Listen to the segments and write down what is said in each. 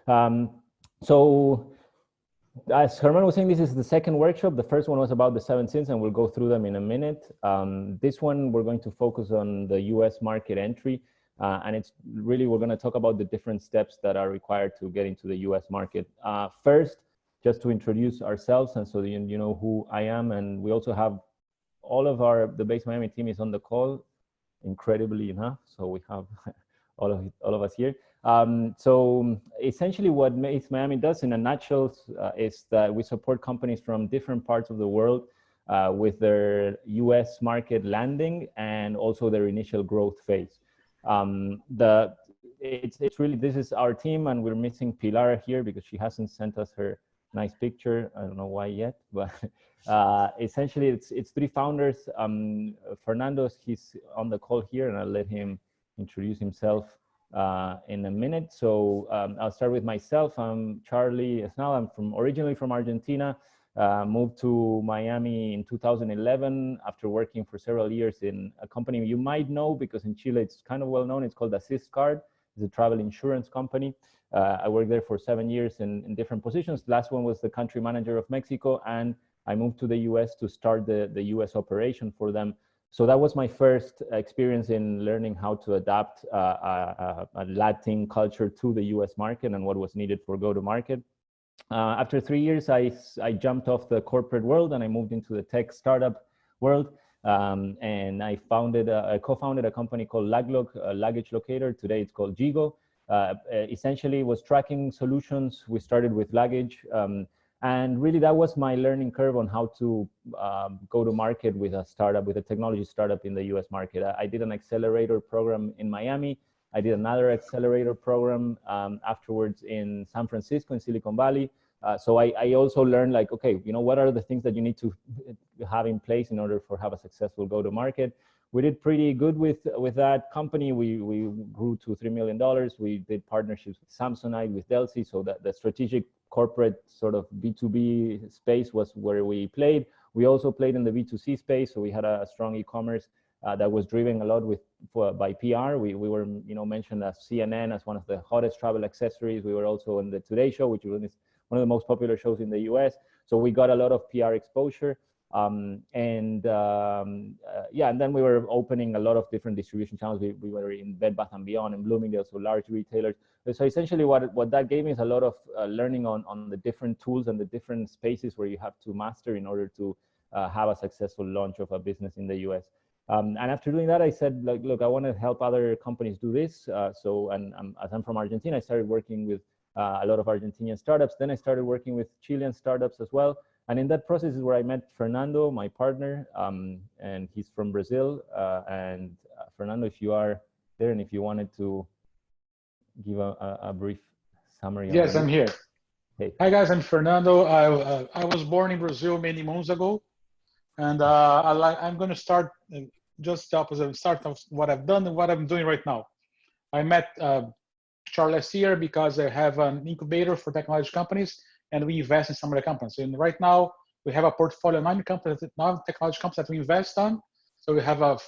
So as Germán was saying, this is the second workshop. The first one was about the 7 sins, and we'll go through them in a minute. This one, we're going to focus on the US market entry. And it's really, we're going to talk about the different steps that are required to get into the US market. First, just to introduce ourselves, and so you know who I am. And we also have all of the Base Miami team is on the call, incredibly enough. So we have all of us here. So essentially what Base Miami does in a nutshell is that we support companies from different parts of the world with their US market landing and also their initial growth phase. It's really, this is our team, and we're missing Pilar here because she hasn't sent us her nice picture. I don't know why yet, but essentially it's 3 founders. Fernando, he's on the call here, and I'll let him introduce himself in a minute. So I'll start with myself. I'm Charlie Esnal. I'm originally from Argentina. Moved to Miami in 2011 after working for several years in a company you might know because in Chile it's kind of well known. It's called Assist Card. It's a travel insurance company. I worked there for 7 years in different positions. The last one was the country manager of Mexico, and I moved to the US to start the US operation for them. So that was my first experience in learning how to adapt a Latin culture to the US market and what was needed for go-to-market. After 3 years, I jumped off the corporate world and I moved into the tech startup world. And I co-founded a company called Laglog, a luggage locator. Today it's called Jigo. Essentially was tracking solutions. We started with luggage. And really that was my learning curve on how to go to market with a startup, with a technology startup in the US market. I did an accelerator program in Miami. I did another accelerator program afterwards in San Francisco, in Silicon Valley. So I also learned like, okay, you know, what are the things that you need to have in place in order for have a successful go-to-market? We did pretty good with that company. We grew to $3 million. We did partnerships with Samsonite, with Delcy, so that the strategic corporate sort of B2B space was where we played. We also played in the B2C space, so we had a strong e-commerce that was driven a lot by PR. We were, you know, mentioned as CNN as one of the hottest travel accessories. We were also on the Today Show, which was one of the most popular shows in the US. So we got a lot of PR exposure. And then we were opening a lot of different distribution channels. We were in Bed Bath & Beyond and Bloomingdale, so large retailers. So essentially what that gave me is a lot of learning on the different tools and the different spaces where you have to master in order to have a successful launch of a business in the US. And after doing that, I said, like, look, I want to help other companies do this. As I'm from Argentina, I started working with a lot of Argentinian startups. Then I started working with Chilean startups as well. And in that process is where I met Fernando, my partner, and he's from Brazil. Fernando, if you are there and if you wanted to give a brief summary. Yes, I'm here. Hey. Hi, guys, I'm Fernando. I was born in Brazil many months ago. And I'm going to start just the opposite, start of what I've done and what I'm doing right now. I met Charlie last year because I have an incubator for technology companies, and we invest in some of the companies. And right now, we have a portfolio of 9 technology companies that we invest on. So we have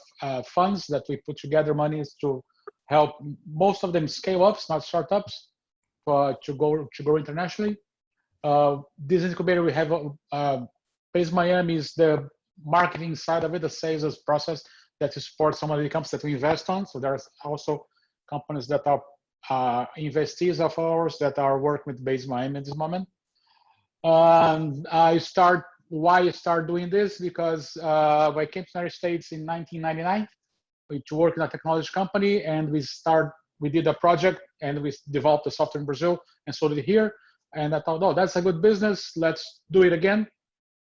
funds that we put together monies to help most of them scale ups, not startups, to go internationally. This incubator, we have Base Miami is the marketing side of it, the sales process that supports some of the companies that we invest on. So there's also companies that are investees of ours that are working with Base Miami at this moment. Why I start doing this? Because I came to the United States in 1999 to work in a technology company, and we did a project and we developed the software in Brazil and sold it here. And I thought, oh, that's a good business. Let's do it again.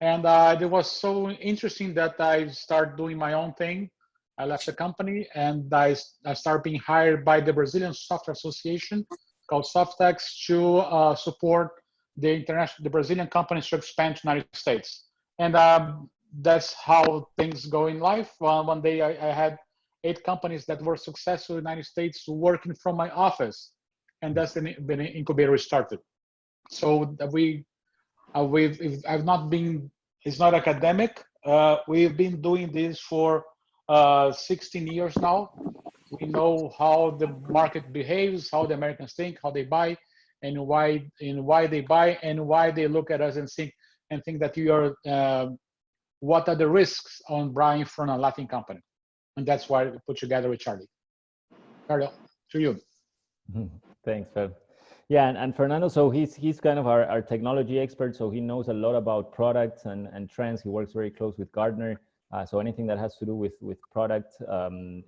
And it was so interesting that I started doing my own thing. I left the company and I started being hired by the Brazilian Software Association called Softex to support the Brazilian companies to expand to the United States. And that's how things go in life. One day I had 8 companies that were successful in the United States working from my office. And that's the incubator started. So it's not academic. We've been doing this for 16 years now. We know how the market behaves, how the Americans think, how they buy. and why they buy, and why they look at us and think that you are, what are the risks on buying from a Latin company. And that's why we put together with Charlie. Charlie, to you. Thanks, Feb. Yeah, and Fernando, so he's kind of our technology expert, so he knows a lot about products and trends. He works very close with Gartner, so anything that has to do with product,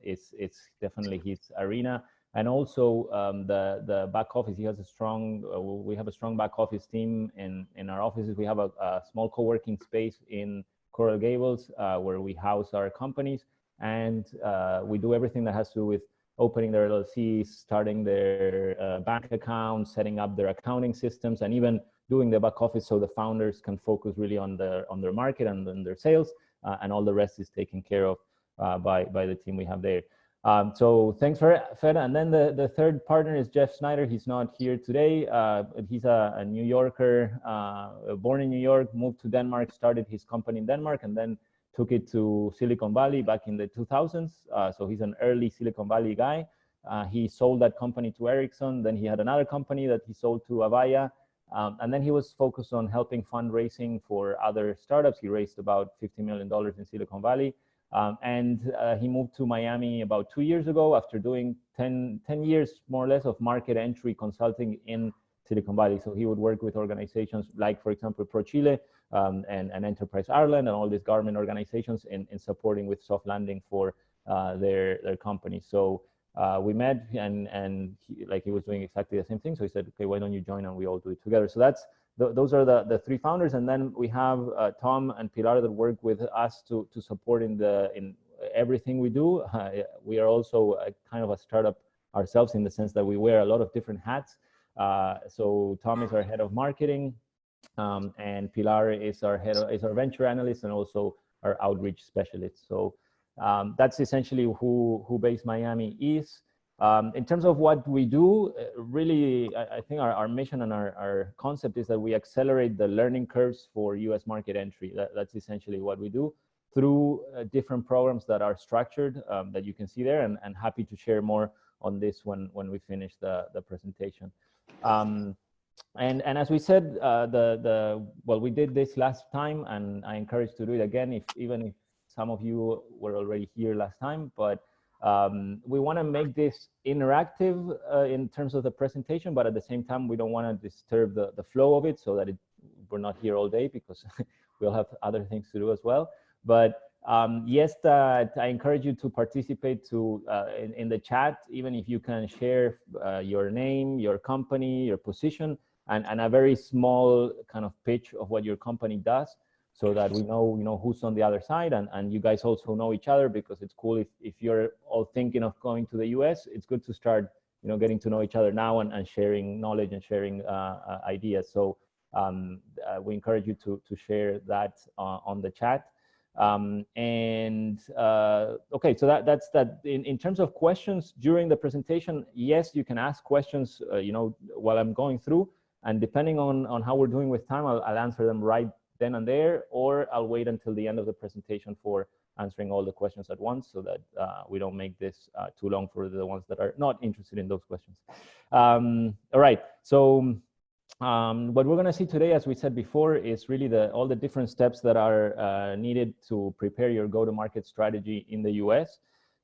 it's definitely his arena. And also the back office, he has a strong, we have a strong back office team in our offices. We have a small co-working space in Coral Gables where we house our companies, and we do everything that has to do with opening their LLCs, starting their bank accounts, setting up their accounting systems, and even doing the back office so the founders can focus really on their market and on their sales, and all the rest is taken care of by the team we have there. So thanks for Fed. And then the third partner is Jeff Snyder. He's not here today. He's a New Yorker, born in New York, moved to Denmark, started his company in Denmark, and then took it to Silicon Valley back in the 2000s. So he's an early Silicon Valley guy. He sold that company to Ericsson. Then he had another company that he sold to Avaya. And then he was focused on helping fundraising for other startups. He raised about $50 million in Silicon Valley. And he moved to Miami about 2 years ago after doing 10 years more or less of market entry consulting in Silicon Valley. So he would work with organizations like, for example, ProChile and Enterprise Ireland and all these government organizations in supporting with soft landing for their companies. So we met, and he was doing exactly the same thing. So he said, okay, why don't you join and we all do it together? So that's those are the three founders. And then we have Tom and Pilar that work with us to support in everything we do. We are also a kind of a startup ourselves in the sense that we wear a lot of different hats. So Tom is our head of marketing, and Pilar is our venture analyst and also our outreach specialist. So that's essentially who Base Miami is. In terms of what we do, really, I think our mission and our concept is that we accelerate the learning curves for US market entry. That's essentially what we do through different programs that are structured that you can see there, and happy to share more on this when we finish the presentation. And as we said, well, we did this last time, and I encourage to do it again, even if some of you were already here last time, but we want to make this interactive in terms of the presentation, but at the same time, we don't want to disturb the flow of it so that we're not here all day, because we'll have other things to do as well. But yes, I encourage you to participate in the chat, even if you can share your name, your company, your position, and a very small kind of pitch of what your company does, so that we know who's on the other side, and you guys also know each other, because it's cool if you're all thinking of going to the US, it's good to start getting to know each other now and sharing knowledge and sharing ideas. So we encourage you to share that on the chat. Okay, so that's that. In terms of questions during the presentation, yes, you can ask questions while I'm going through, and depending on how we're doing with time, I'll answer them right then and there, or I'll wait until the end of the presentation for answering all the questions at once, so that we don't make this too long for the ones that are not interested in those questions. All right, so what we're going to see today, as we said before, is really all the different steps that are needed to prepare your go-to-market strategy in the US.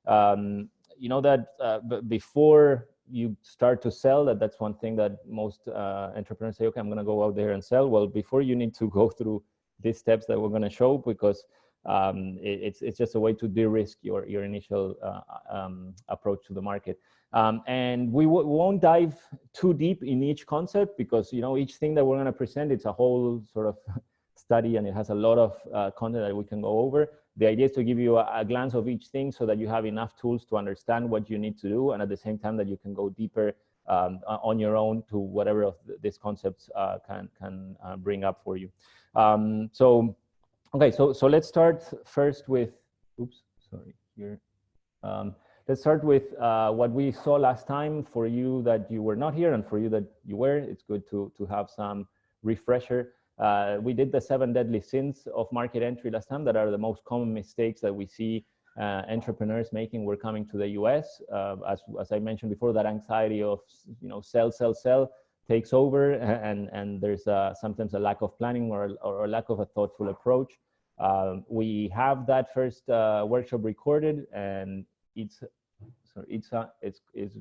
You know that before you start to sell, that's one thing that most entrepreneurs say, okay, I'm going to go out there and sell. Well, before, you need to go through these steps that we're going to show, because it's just a way to de-risk your initial approach to the market. And we won't dive too deep in each concept, because each thing that we're going to present, it's a whole sort of study, and it has a lot of content that we can go over. The idea is to give you a glance of each thing, so that you have enough tools to understand what you need to do, and at the same time that you can go deeper on your own to whatever of these concepts can bring up for you. Okay, so let's start first with, oops, sorry, here. Let's start with what we saw last time. For you that you were not here, and for you that you were, it's good to have some refresher. We did the 7 deadly sins of market entry last time, that are the most common mistakes that we see entrepreneurs making when coming to the US. As I mentioned before, that anxiety of sell, takes over, and there's sometimes a lack of planning or a lack of a thoughtful approach. We have that first workshop recorded, and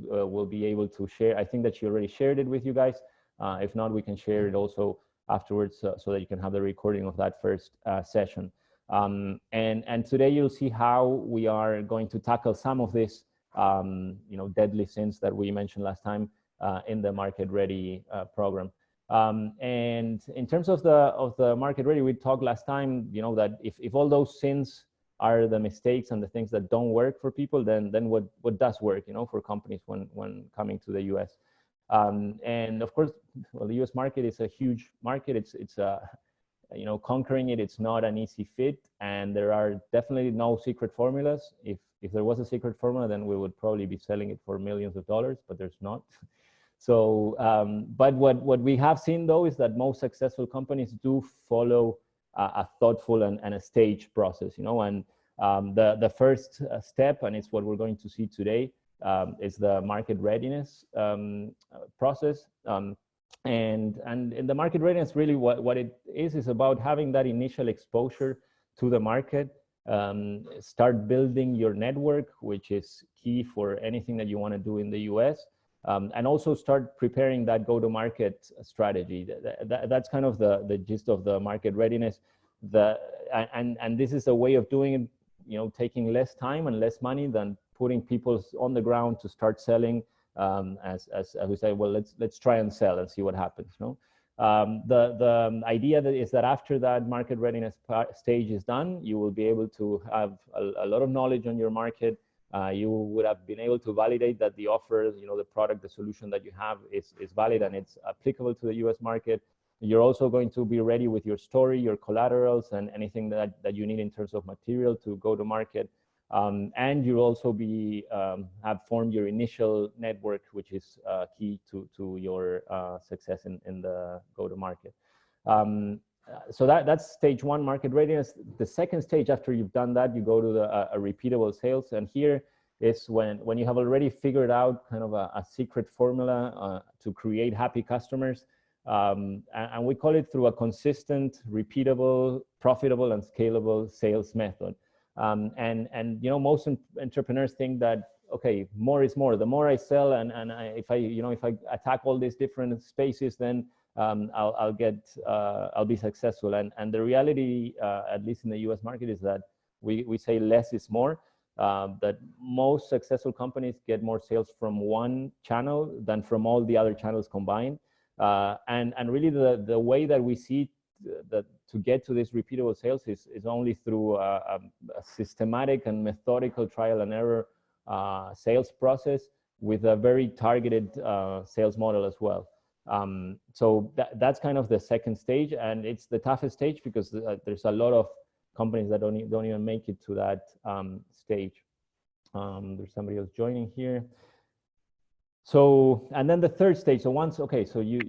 will be able to share. I think that she already shared it with you guys. If not, we can share it also afterwards so that you can have the recording of that first session. And today you'll see how we are going to tackle some of this, deadly sins that we mentioned last time in the Market Ready program. And in terms of the Market Ready, we talked last time, that if all those sins are the mistakes and the things that don't work for people, then what does work, for companies when coming to the US. And of course, well, the US market is a huge market. It's conquering it, it's not an easy fit, and there are definitely no secret formulas. If there was a secret formula, then we would probably be selling it for millions of dollars, but there's not. So, but what we have seen though is that most successful companies do follow a thoughtful and a staged process, and the first step, and it's what we're going to see today, is the market readiness process. And in the market readiness, really what it is about having that initial exposure to the market, start building your network, which is key for anything that you want to do in the US, and also start preparing that go-to-market strategy. That's kind of the gist of the market readiness. And this is a way of doing it, taking less time and less money than putting people on the ground to start selling. As we say, well, let's try and sell and see what happens. The idea is that after that market readiness stage is done, you will be able to have a lot of knowledge on your market. You would have been able to validate that the offer, the product, the solution that you have is valid and it's applicable to the US market. You're also going to be ready with your story, your collaterals, and anything that you need in terms of material to go to market. And you'll also have formed your initial network, which is key to your success in the go-to-market. So that's stage one, market readiness. The second stage, after you've done that, you go to a repeatable sales. And here is when you have already figured out kind of a secret formula to create happy customers. And we call it through a consistent, repeatable, profitable, and scalable sales method. And most entrepreneurs think that, okay, more is more. The more I sell, and if I attack all these different spaces, then I'll be successful. And the reality, at least in the US market, is that we say less is more. That most successful companies get more sales from one channel than from all the other channels combined. And really the way that we see that to get to this repeatable sales is only through a systematic and methodical trial and error sales process with a very targeted sales model as well. So that's kind of the second stage, and it's the toughest stage because there's a lot of companies that don't even make it to that stage. There's somebody else joining here. So, and then the third stage. So once, okay, so you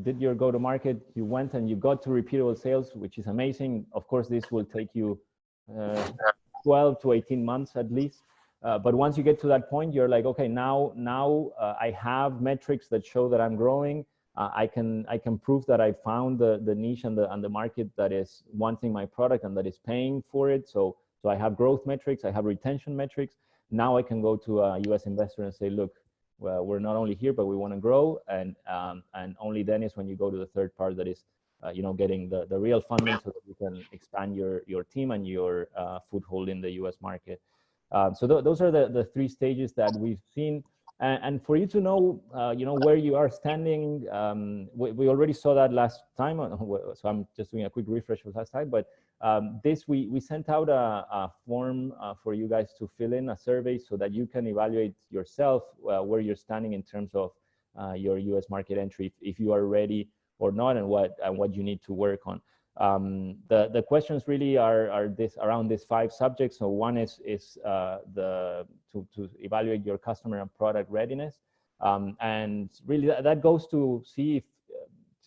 did your go-to-market, you went and you got to repeatable sales, which is amazing. Of course, this will take you 12 to 18 months at least. But once you get to that point, you're like, okay, now I have metrics that show that I'm growing. I can prove that I found the niche and the market that is wanting my product and that is paying for it. So I have growth metrics, I have retention metrics. Now I can go to a US investor and say, look, well, we're not only here, but we want to grow. And only then is when you go to the third part, that is, getting the real funding so that you can expand your team and your foothold in the US market. So those are the three stages that we've seen. And for you to know, where you are standing, we already saw that last time. So I'm just doing a quick refresh of last time. But we sent out a form for you guys to fill in, a survey, so that you can evaluate yourself where you're standing in terms of your US market entry, if you are ready or not, and what you need to work on. The questions really are around these 5 subjects. So one is to evaluate your customer and product readiness, and really that goes to see if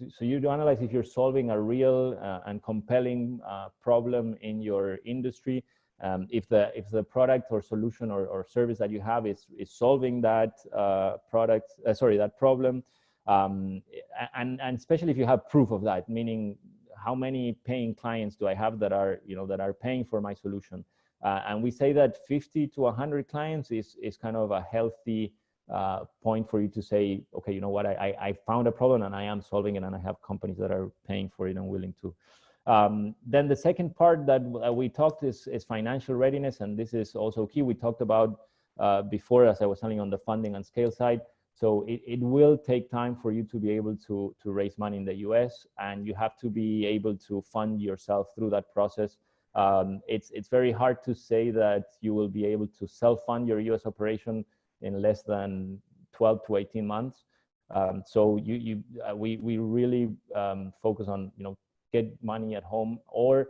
so you do analyze if you're solving a real and compelling problem in your industry. If the product or solution or service that you have is solving that that problem. And especially if you have proof of that, meaning how many paying clients do I have that are, that are paying for my solution? And we say that 50 to 100 clients is kind of a healthy point for you to say, okay, you know what, I found a problem and I am solving it, and I have companies that are paying for it and willing to. Then the second part that we talked is financial readiness, and this is also key. We talked about before, as I was telling, on the funding and scale side. So it will take time for you to be able to raise money in the US, and you have to be able to fund yourself through that process. It's very hard to say that you will be able to self-fund your US operation in less than 12 to 18 months. So we really focus on, get money at home, or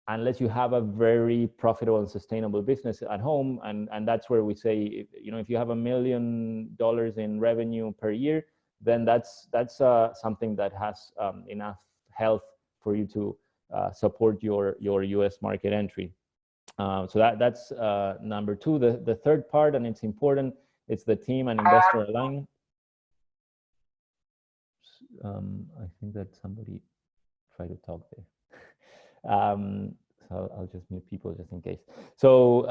unless you have a very profitable and sustainable business at home. And that's where we say, if you have $1 million in revenue per year, then that's something that has enough health for you to support your US market entry. So that's number two. The third part, and it's important, it's the team and investor alignment. I think that somebody tried to talk there. So I'll just mute people just in case. So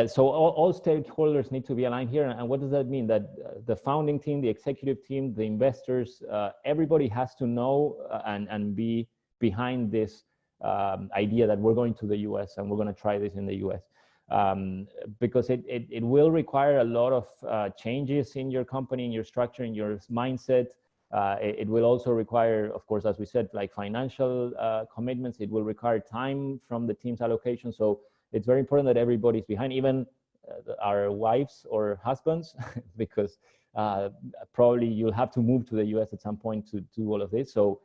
so all stakeholders need to be aligned here. And what does that mean? That the founding team, the executive team, the investors, everybody has to know and be behind this idea that we're going to the US and we're going to try this in the US. Because it will require a lot of changes in your company, in your structure, in your mindset. It will also require, of course, as we said, like financial commitments. It will require time from the team's allocation. So it's very important that everybody's behind, even our wives or husbands, because probably you'll have to move to the US at some point to do all of this. So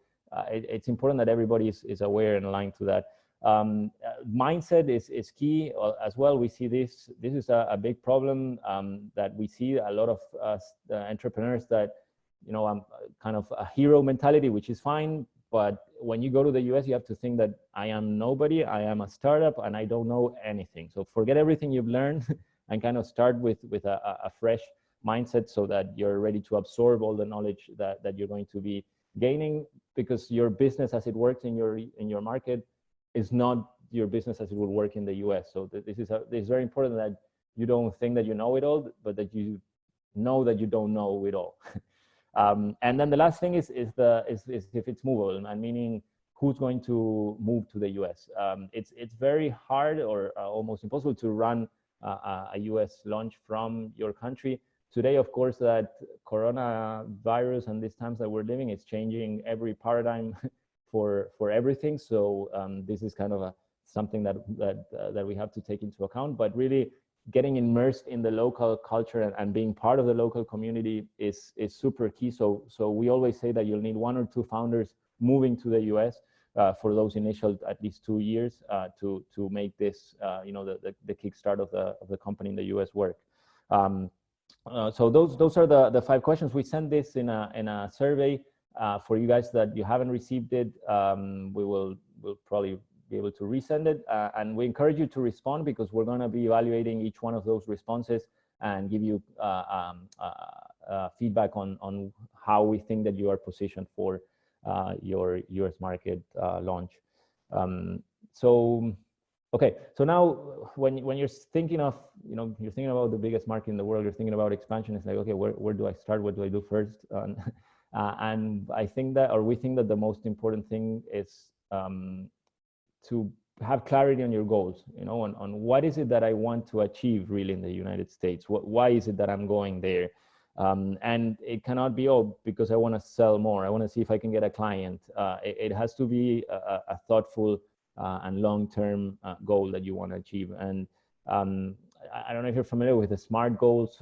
it's important that everybody is aware and aligned to that. Mindset is key as well. We see this is a big problem that we see a lot of entrepreneurs that, I'm kind of a hero mentality, which is fine. But when you go to the US, you have to think that I am nobody, I am a startup, and I don't know anything. So forget everything you've learned and kind of start with a fresh mindset, so that you're ready to absorb all the knowledge that you're going to be gaining, because your business as it works in your market is not your business as it would work in the US. So this is very important, that you don't think that you know it all, but that you know that you don't know it all. And then the last thing is if it's movable, and meaning who's going to move to the US. It's very hard or almost impossible to run a US launch from your country. Today, of course, that coronavirus and these times that we're living, it's changing every paradigm for everything. So this is kind of something that we have to take into account. But really, getting immersed in the local culture and being part of the local community is super key. So we always say that you'll need 1 or 2 founders moving to the US for those initial at least 2 years to make this the kickstart of the company in the US work. So those are the 5 questions. We sent this in a survey for you guys that you haven't received it. We'll probably be able to resend it, and we encourage you to respond, because we're going to be evaluating each one of those responses and give you feedback on how we think that you are positioned for your US market launch. Okay, so now when you're thinking of, you're thinking about the biggest market in the world, you're thinking about expansion. It's like, okay, where do I start? What do I do first? And I think that, or we think that the most important thing is to have clarity on your goals, on what is it that I want to achieve really in the United States? Why is it that I'm going there? And it cannot be, because I want to sell more. I want to see if I can get a client. It has to be a thoughtful and long-term goal that you want to achieve. And I don't know if you're familiar with the SMART goals.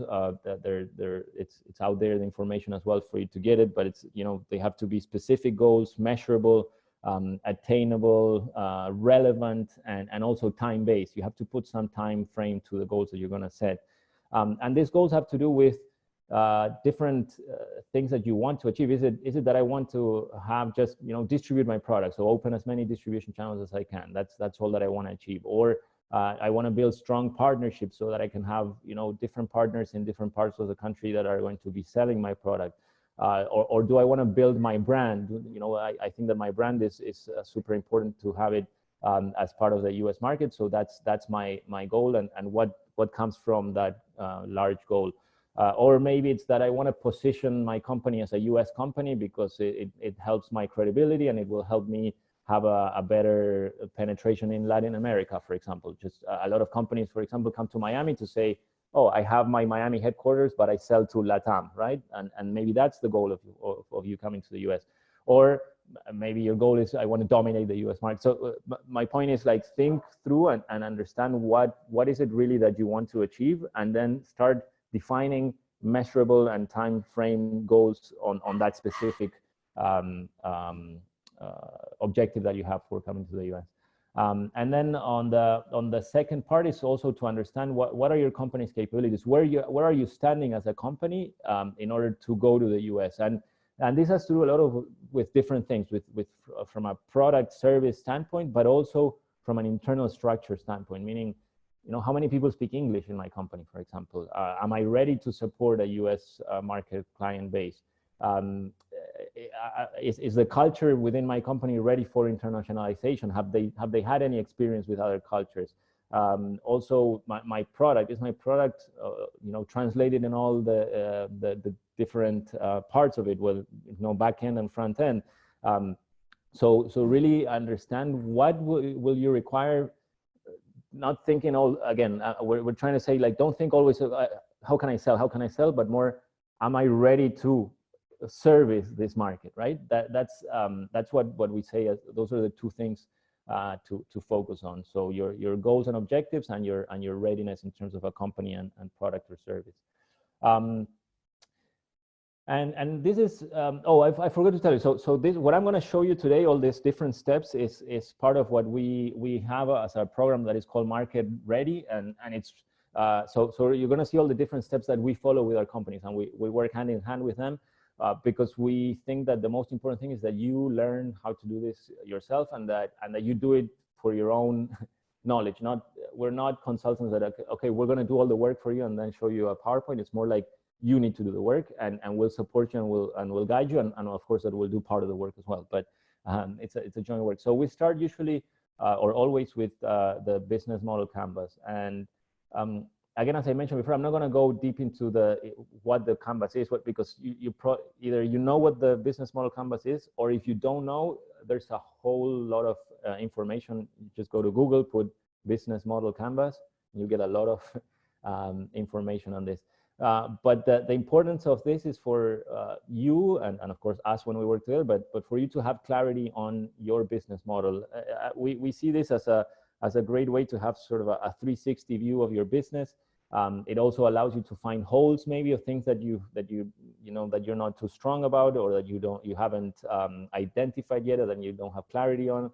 It's out there, the information as well for you to get it. But it's, they have to be specific goals, measurable, attainable, relevant, and also time-based. You have to put some time frame to the goals that you're going to set. And these goals have to do with different things that you want to achieve. Is it that I want to have just, distribute my product, so open as many distribution channels as I can? That's all that I want to achieve. Or I want to build strong partnerships so that I can have, you know, different partners in different parts of the country that are going to be selling my product. Or do I want to build my brand? You know, I think that my brand is super important to have it as part of the US market. So that's my goal, and what comes from that large goal. Or maybe it's that I want to position my company as a US company because it helps my credibility, and it will help me have a better penetration in Latin America, for example. Just a lot of companies, for example, come to Miami to say, oh, I have my Miami headquarters, but I sell to LATAM, right? And maybe that's the goal of you coming to the US. Or maybe your goal is, I want to dominate the US market. So my point is, like, think through and understand what is it really that you want to achieve, and then start defining measurable and time frame goals on that specific objective that you have for coming to the US. And then on the second part is also to understand what are your company's capabilities, where are you standing as a company in order to go to the US. And this has to do a lot with different things, from a product service standpoint, but also from an internal structure standpoint, meaning, you know, how many people speak English in my company, for example? Am I ready to support a US market client base? Is the culture within my company ready for internationalization? Have they had any experience with other cultures? Also, my product, is my product you know, translated in all the different parts of it, well, you know, back end and front end. So really understand what will you require. Not thinking again, we're trying to say, like, don't think always how can I sell, but more, am I ready to service this market, right? That's what we say. Those are the two things to focus on. So your goals and objectives, and your readiness in terms of a company and product or service. And this is I forgot to tell you. So this, what I'm going to show you today, all these different steps, is part of what we have as a program that is called Market Ready, and it's so you're going to see all the different steps that we follow with our companies, and we work hand in hand with them. Because we think that the most important thing is that you learn how to do this yourself, and that you do it for your own knowledge. We're not consultants that, okay, we're going to do all the work for you and then show you a PowerPoint. It's more like you need to do the work, and we'll support you, and we'll guide you, and of course that will do part of the work as well. But it's a joint work. So we start usually or always with the business model canvas. And again, as I mentioned before, I'm not going to go deep into what the canvas is, because either you know what the business model canvas is, or if you don't know, there's a whole lot of information. You just go to Google, put business model canvas, and you get a lot of information on this. But the importance of this is for you and of course us when we work together, but for you to have clarity on your business model. We see this as a great way to have sort of a 360 view of your business. It also allows you to find holes, maybe, of things that you're not too strong about, or that you haven't identified yet, or that you don't have clarity on.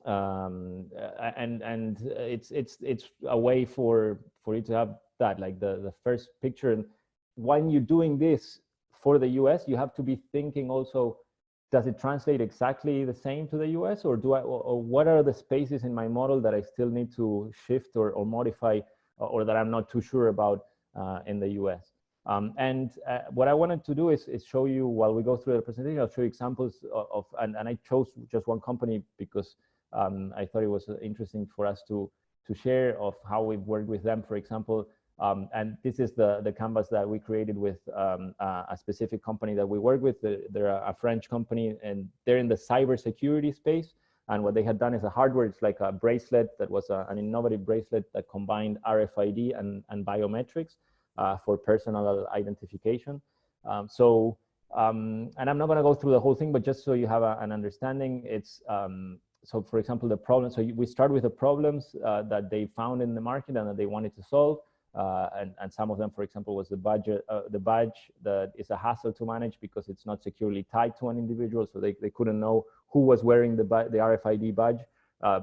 And it's a way for you to have that, like the first picture. And when you're doing this for the US, you have to be thinking also, does it translate exactly the same to the US, or what are the spaces in my model that I still need to shift or modify, or that I'm not too sure about in the US. And what I wanted to do is show you, while we go through the presentation, I'll show you examples of, and I chose just one company because I thought it was interesting for us to share of how we've worked with them, for example. And this is the canvas that we created with a specific company that we work with. They're a French company, and they're in the cybersecurity space. And what they had done is a hardware. It's like a bracelet that was an innovative bracelet that combined RFID and biometrics for personal identification. And I'm not going to go through the whole thing, but just so you have an understanding, it's so, for example, the problem. So we start with the problems that they found in the market and that they wanted to solve. And some of them, for example, was the badge that is a hassle to manage because it's not securely tied to an individual. So they couldn't know who was wearing the RFID badge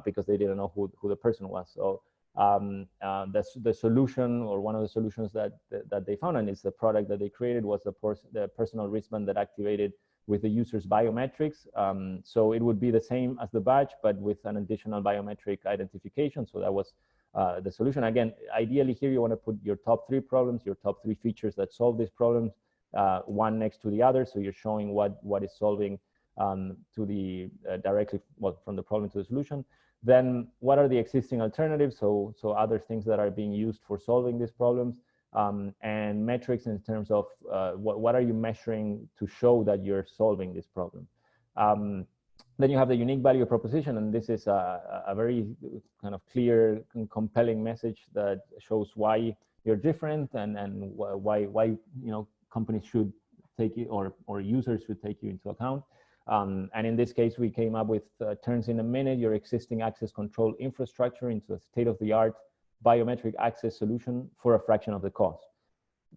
because they didn't know who the person was. So the solution, or one of the solutions that they found, and it's the product that they created, was the personal wristband that activated with the user's biometrics. So it would be the same as the badge, but with an additional biometric identification. So that was the solution. Again, ideally here you want to put your top 3 problems, your top 3 features that solve these problems, one next to the other. So you're showing what is solving to the directly, well, from the problem to the solution. Then what are the existing alternatives? So other things that are being used for solving these problems, and metrics in terms of what are you measuring to show that you're solving this problem. Then you have the unique value proposition, and this is a very kind of clear and compelling message that shows why you're different and why companies should take you, or users should take you into account. And in this case, we came up with turns in a minute your existing access control infrastructure into a state-of-the-art biometric access solution for a fraction of the cost.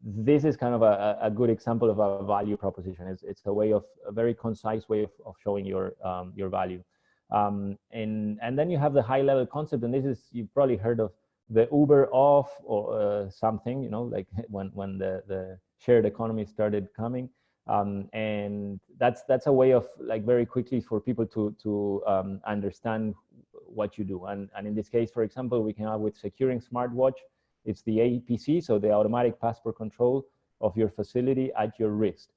This is kind of a good example of a value proposition. It's a very concise way of showing your value. And then you have the high-level concept, and this is, you've probably heard of the Uber of or something, like when the shared economy started coming. And that's a way of very quickly for people to understand what you do. And in this case, for example, we came up with securing smartwatch. It's the APC, so the automatic passport control of your facility at your wrist.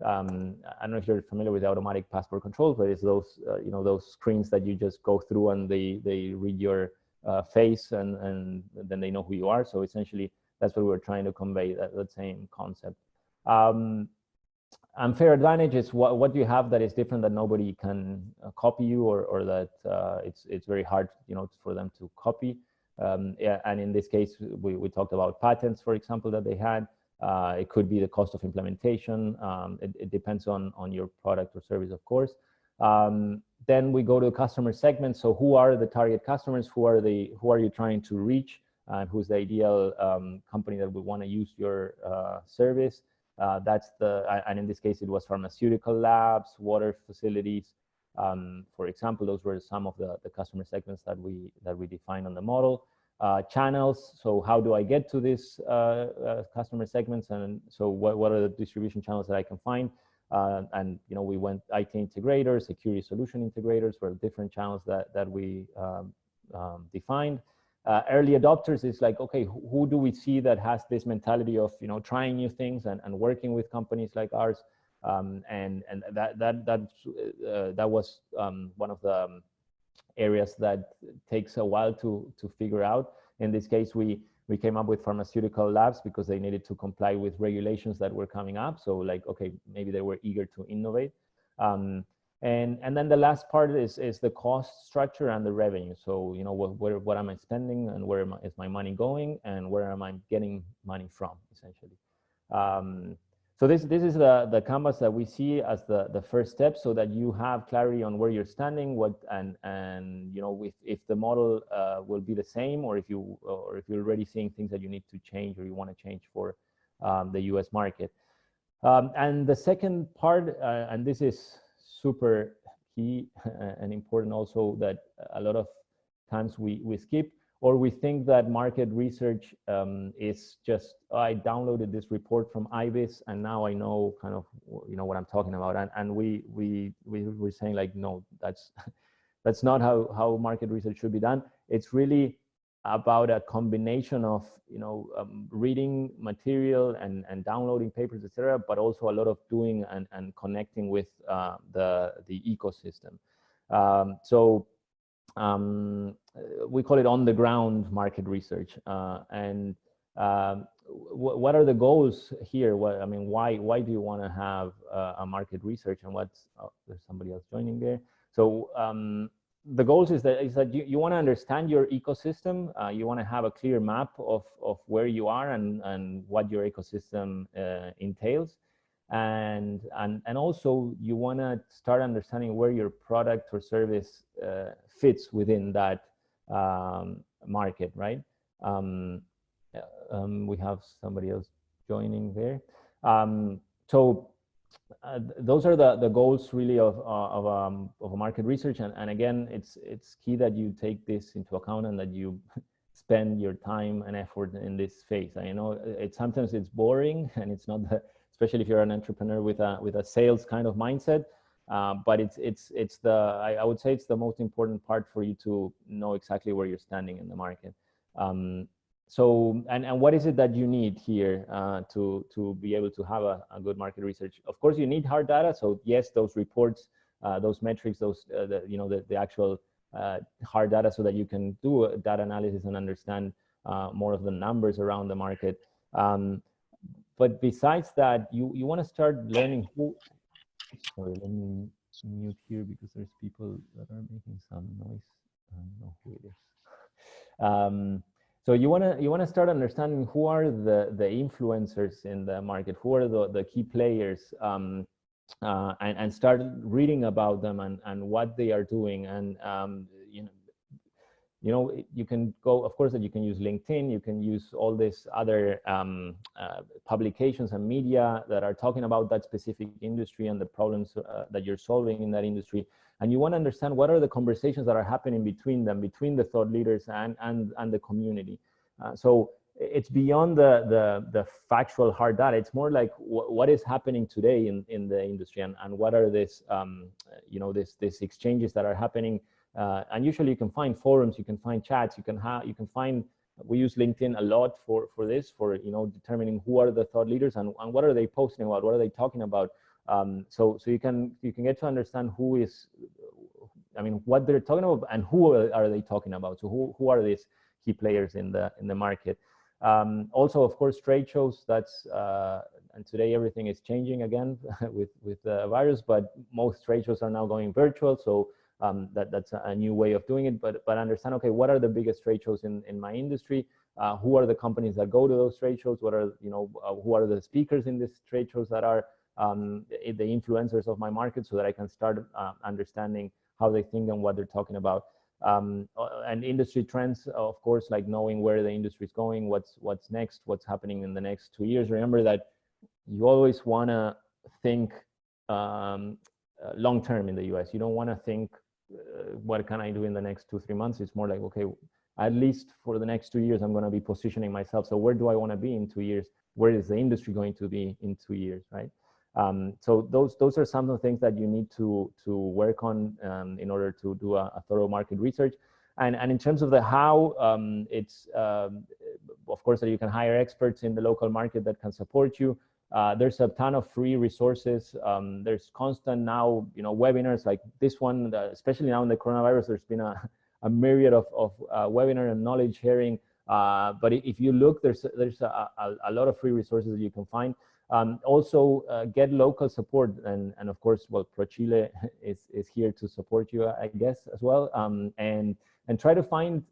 I don't know if you're familiar with automatic passport control, but it's those those screens that you just go through and they read your face and then they know who you are. So essentially, that's what we were trying to convey, that same concept. Unfair advantage is what you have that is different, that nobody can copy you, or that it's very hard for them to copy. Yeah, and in this case, we talked about patents, for example, that they had. It could be the cost of implementation. It depends on your product or service, of course. Then we go to customer segments. So who are the target customers? Who are you trying to reach? And who's the ideal company that would want to use your service? And in this case, it was pharmaceutical labs, water facilities. For example, those were some of the customer segments that we defined on the model. Channels, so how do I get to these customer segments? And so what are the distribution channels that I can find? And we went IT integrators, security solution integrators were different channels that we defined. Early adopters is okay, who do we see that has this mentality of trying new things and working with companies like ours? And that was one of the areas that takes a while to figure out. In this case, we came up with pharmaceutical labs because they needed to comply with regulations that were coming up. So okay, maybe they were eager to innovate. And then the last part is the cost structure and the revenue. So what am I spending, and where is my money going, and where am I getting money from, essentially. So this is the canvas that we see as the first step, so that you have clarity on where you're standing, and if the model will be the same, or if you're already seeing things that you need to change or you want to change for the US market. And the second part, and this is super key and important also, that a lot of times we skip, or we think that market research is just, I downloaded this report from IBIS and now I know kind of what I'm talking about, and we were saying no, that's not how market research should be done. It's really about a combination of reading material and downloading papers, etc., but also a lot of doing and connecting with the ecosystem. So we call it on the ground market research. And what are the goals here? Why do you want to have a market research, and there's somebody else joining there. So the goals is that you want to understand your ecosystem. You want to have a clear map of where you are and what your ecosystem entails. And also you want to start understanding where your product or service fits within that market, right? We have somebody else joining there. So those are the goals really of a market research, and again, it's key that you take this into account and that you spend your time and effort in this phase. I know sometimes it's boring and it's not especially if you're an entrepreneur with a sales kind of mindset. But I would say it's the most important part for you to know exactly where you're standing in the market. So, and what is it that you need here to be able to have a good market research? Of course, you need hard data. So yes, those reports, those metrics, those the actual hard data, so that you can do a data analysis and understand more of the numbers around the market. But besides that, you want to start learning who. Sorry, let me mute here because there's people that are making some noise. I don't know who it is. So you wanna start understanding who are the influencers in the market, who are the key players, and start reading about them and what they are doing. And you can go, of course, that you can use LinkedIn, you can use all these other publications and media that are talking about that specific industry and the problems that you're solving in that industry. And you want to understand what are the conversations that are happening between them, between the thought leaders and the community. So it's beyond the factual hard data. It's more like what is happening today in the industry, and what are these exchanges that are happening. And usually you can find forums, you can find chats, you can find. We use LinkedIn a lot for this, for determining who are the thought leaders and what are they posting about, what are they talking about. So you can get to understand what they're talking about and who are they talking about. So who are these key players in the market. Also, of course, trade shows. And today everything is changing again with the virus, but most trade shows are now going virtual. So that's a new way of doing it. But understand, okay, what are the biggest trade shows in my industry? Who are the companies that go to those trade shows? What are who are the speakers in these trade shows that are the influencers of my market, so that I can start understanding how they think and what they're talking about. And industry trends, of course, like knowing where the industry is going, what's next, what's happening in the next 2 years. Remember that you always want to think long term in the US. You don't want to think what can I do in the next 2-3 months. It's more like, okay, at least for the next 2 years, I'm going to be positioning myself. So where do I want to be in 2 years? Where is the industry going to be in 2 years, right? So those are some of the things that you need to work on in order to do a thorough market research. And in terms of the how, it's of course that you can hire experts in the local market that can support you. There's a ton of free resources. There's constant now, webinars like this one, especially now in the coronavirus. There's been a myriad of webinar and knowledge sharing. But if you look, there's a lot of free resources that you can find. Also get local support, and of course, well, ProChile is here to support you, I guess, as well. And try to find.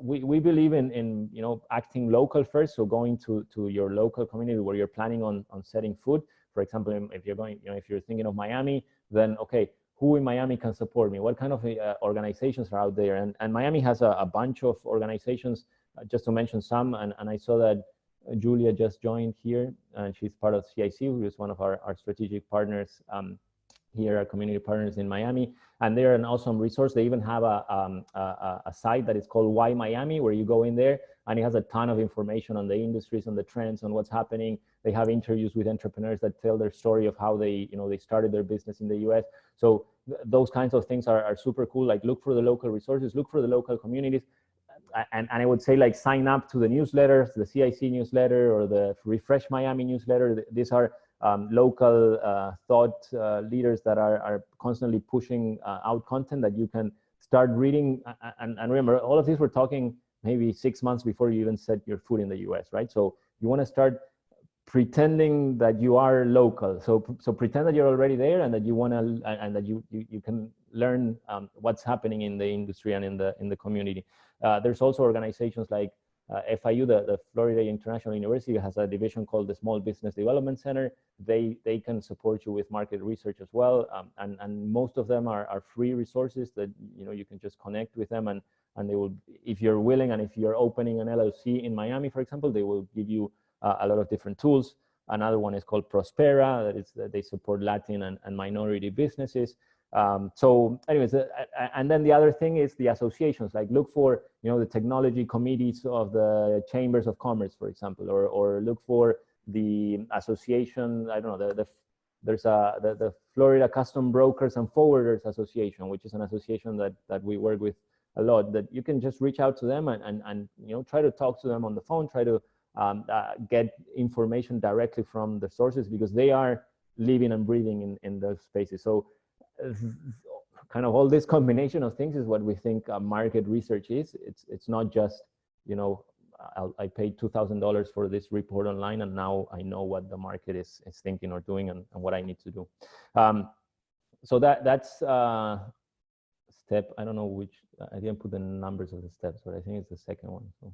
We believe in acting local first, so going to your local community where you're planning on setting food. For example, if you're going, if you're thinking of Miami, then okay, who in Miami can support me? What kind of organizations are out there? And Miami has a bunch of organizations. Just to mention some, and I saw that Julia just joined here, and she's part of CIC, who is one of our strategic partners here, our community partners in Miami. And they're an awesome resource. They even have a site that is called Why Miami, where you go in there, and it has a ton of information on the industries, on the trends, on what's happening. They have interviews with entrepreneurs that tell their story of how they started their business in the US. So those kinds of things are super cool. Like, look for the local resources, look for the local communities. And I would say, like, sign up to the newsletters, the CIC newsletter or the Refresh Miami newsletter. These are local thought leaders that are constantly pushing out content that you can start reading. And remember, all of these we're talking maybe 6 months before you even set your foot in the US, right? So you want to start pretending that you are local. So pretend that you're already there, and that you want to, and that you can learn what's happening in the industry and in the community. There's also organizations like FIU, the Florida International University, has a division called the Small Business Development Center. They can support you with market research as well, and most of them are free resources that you can just connect with them, and they will, if you're willing, and if you're opening an LLC in Miami, for example, they will give you a lot of different tools. Another one is called Prospera, that they support Latin and minority businesses. So anyways, and then the other thing is the associations. Like, look for the technology committees of the chambers of commerce, for example, or look for the association, I don't know, there's the Florida Custom Brokers and Forwarders Association, which is an association that we work with a lot, that you can just reach out to them and you know, try to talk to them on the phone, try to get information directly from the sources, because they are living and breathing in those spaces. So kind of all this combination of things is what we think market research is. It's not just, you know, I paid $2,000 for this report online, and now I know what the market is thinking or doing, and what I need to do. So that's step, I don't know which, I didn't put the numbers of the steps, but I think it's the second one. So,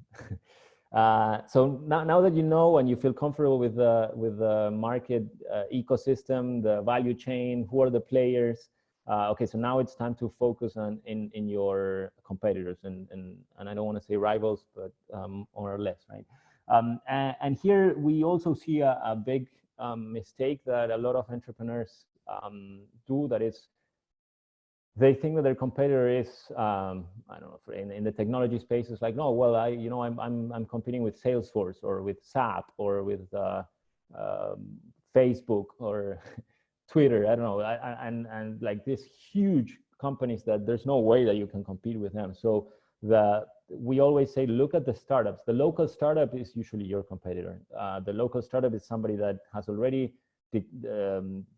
so now that you know and you feel comfortable with the market ecosystem, the value chain, who are the players, okay, so now it's time to focus on in your competitors, and I don't want to say rivals, but more or less, right? And here we also see a big mistake that a lot of entrepreneurs do, that is, they think that their competitor is, I don't know, in the technology space, it's like, no, well, I'm competing with Salesforce or with SAP or with Facebook or Twitter, I don't know, and like these huge companies that there's no way that you can compete with them. So we always say, look at the startups. The local startup is usually your competitor. The local startup is somebody that has already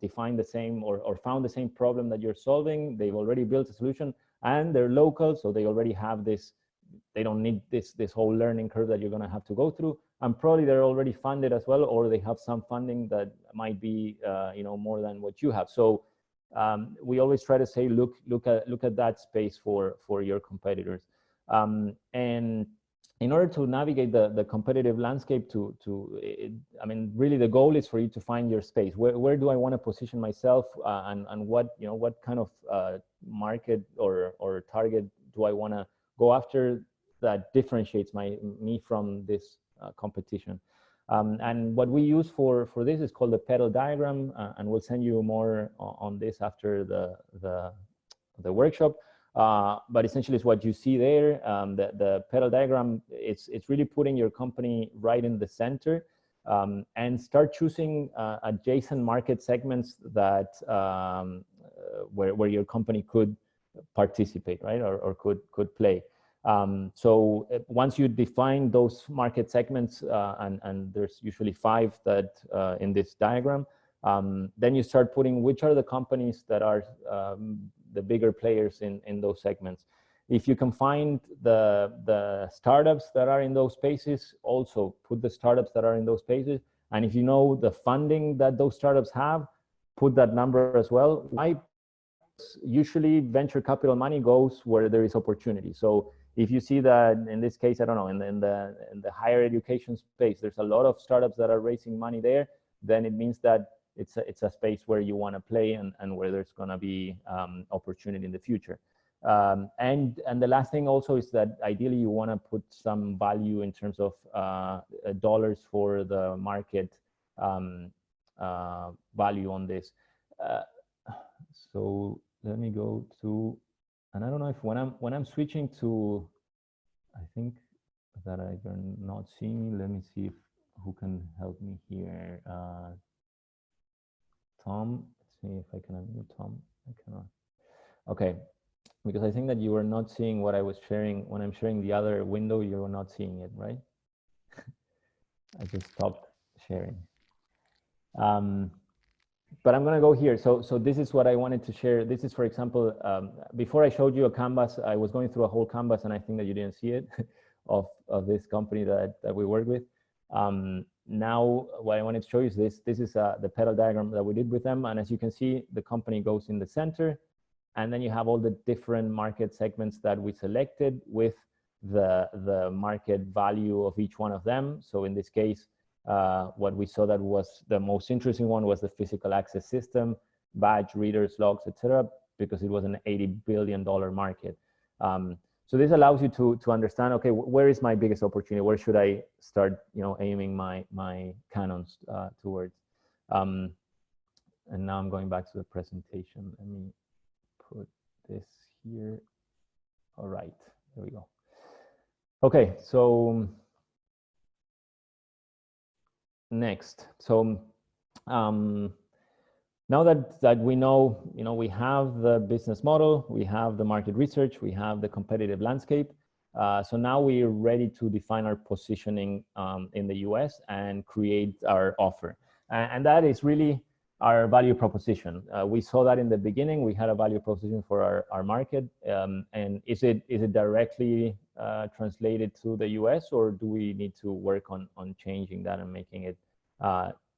defined the same or found the same problem that you're solving. They've already built a solution, and they're local, so they already have this. They don't need this whole learning curve that you're going to have to go through, and probably they're already funded as well, or they have some funding that might be you know, more than what you have. So we always try to say, look at that space for your competitors, and in order to navigate the competitive landscape, I mean, really the goal is for you to find your space. Where do I want to position myself, and what, you know, what kind of market or target do I want to go after that differentiates me from this competition. And what we use for this is called the petal diagram, and we'll send you more on this after the workshop. But essentially, it's what you see there. The petal diagram, it's really putting your company right in the center, and start choosing adjacent market segments that where your company could participate, right, or could play. So once you define those market segments, and there's usually 5 that in this diagram, then you start putting which are the companies that are the bigger players in those segments. If you can find the startups that are in those spaces, also put the startups that are in those spaces. And if you know the funding that those startups have, put that number as well. Why? Usually venture capital money goes where there is opportunity. So if you see that, in this case, I don't know, in the higher education space, there's a lot of startups that are raising money there, then it means that it's a space where you want to play, and where there's going to be opportunity in the future. And the last thing also is that ideally you want to put some value in terms of dollars for the market value on this. So let me go to, and I don't know if when I'm switching to, I think that you're not seeing me. Let me see who can help me here. Tom, let's see if I can unmute Tom. I cannot. Okay, because I think that you were not seeing what I was sharing. When I'm sharing the other window, you were not seeing it, right? I just stopped sharing. But I'm going to go here. So this is what I wanted to share. This is, for example, before I showed you a canvas, I was going through a whole canvas, and I think that you didn't see it, of this company that we work with. Now, what I wanted to show you is this. This is the petal diagram that we did with them. And as you can see, the company goes in the center. And then you have all the different market segments that we selected with the market value of each one of them. So in this case, what we saw that was the most interesting one was the physical access system, badge, readers, logs, etc., because it was an $80 billion market. So this allows you to understand, okay, where is my biggest opportunity? Where should I start, you know, aiming my cannons towards? And now I'm going back to the presentation. Let me put this here. All right, there we go. Okay, so next. So now that we know, we have the business model, we have the market research, we have the competitive landscape. So now we're ready to define our positioning in the US and create our offer. And that is really our value proposition. We saw that in the beginning. We had a value proposition for our market. And is it directly translated to the US, or do we need to work on changing that and making it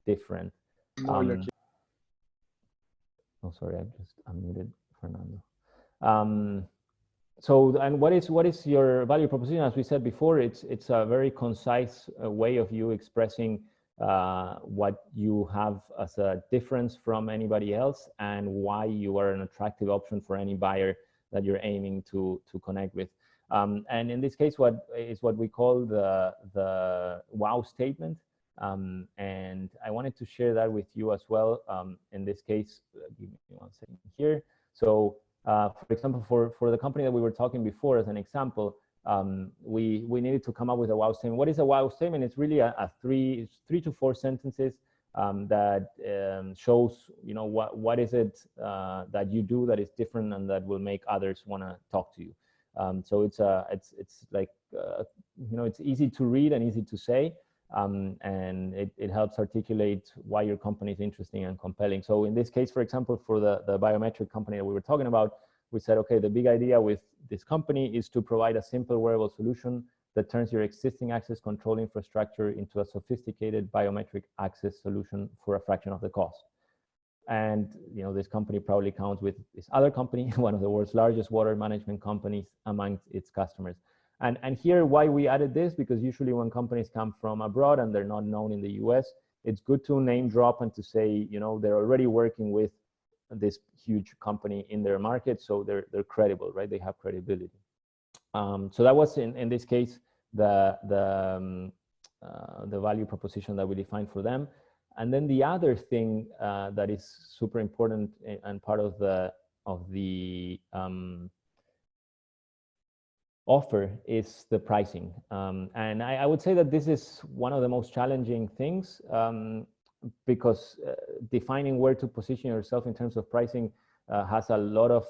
different? Oh, sorry, I just unmuted Fernando. So, and what is your value proposition? As we said before, it's a very concise way of you expressing what you have as a difference from anybody else and why you are an attractive option for any buyer that you're aiming to connect with. And in this case, what we call the wow statement. And I wanted to share that with you as well. In this case, give me 1 second here. So, for example, for the company that we were talking before, as an example, we needed to come up with a wow statement. What is a wow statement? It's really a three to four sentences that shows, what is it that you do that is different and that will make others want to talk to you. So it's like it's easy to read and easy to say. And it helps articulate why your company is interesting and compelling. So in this case, for example, for the biometric company that we were talking about, we said, okay, the big idea with this company is to provide a simple wearable solution that turns your existing access control infrastructure into a sophisticated biometric access solution for a fraction of the cost. And this company probably counts with this other company, one of the world's largest water management companies amongst its customers. And here, why we added this, because usually when companies come from abroad and they're not known in the US, it's good to name drop and to say, they're already working with this huge company in their market, so they're credible, right? They have credibility. So that was in this case the value proposition that we defined for them. And then the other thing that is super important and part of the offer is the pricing. And I would say that this is one of the most challenging things because defining where to position yourself in terms of pricing has a lot of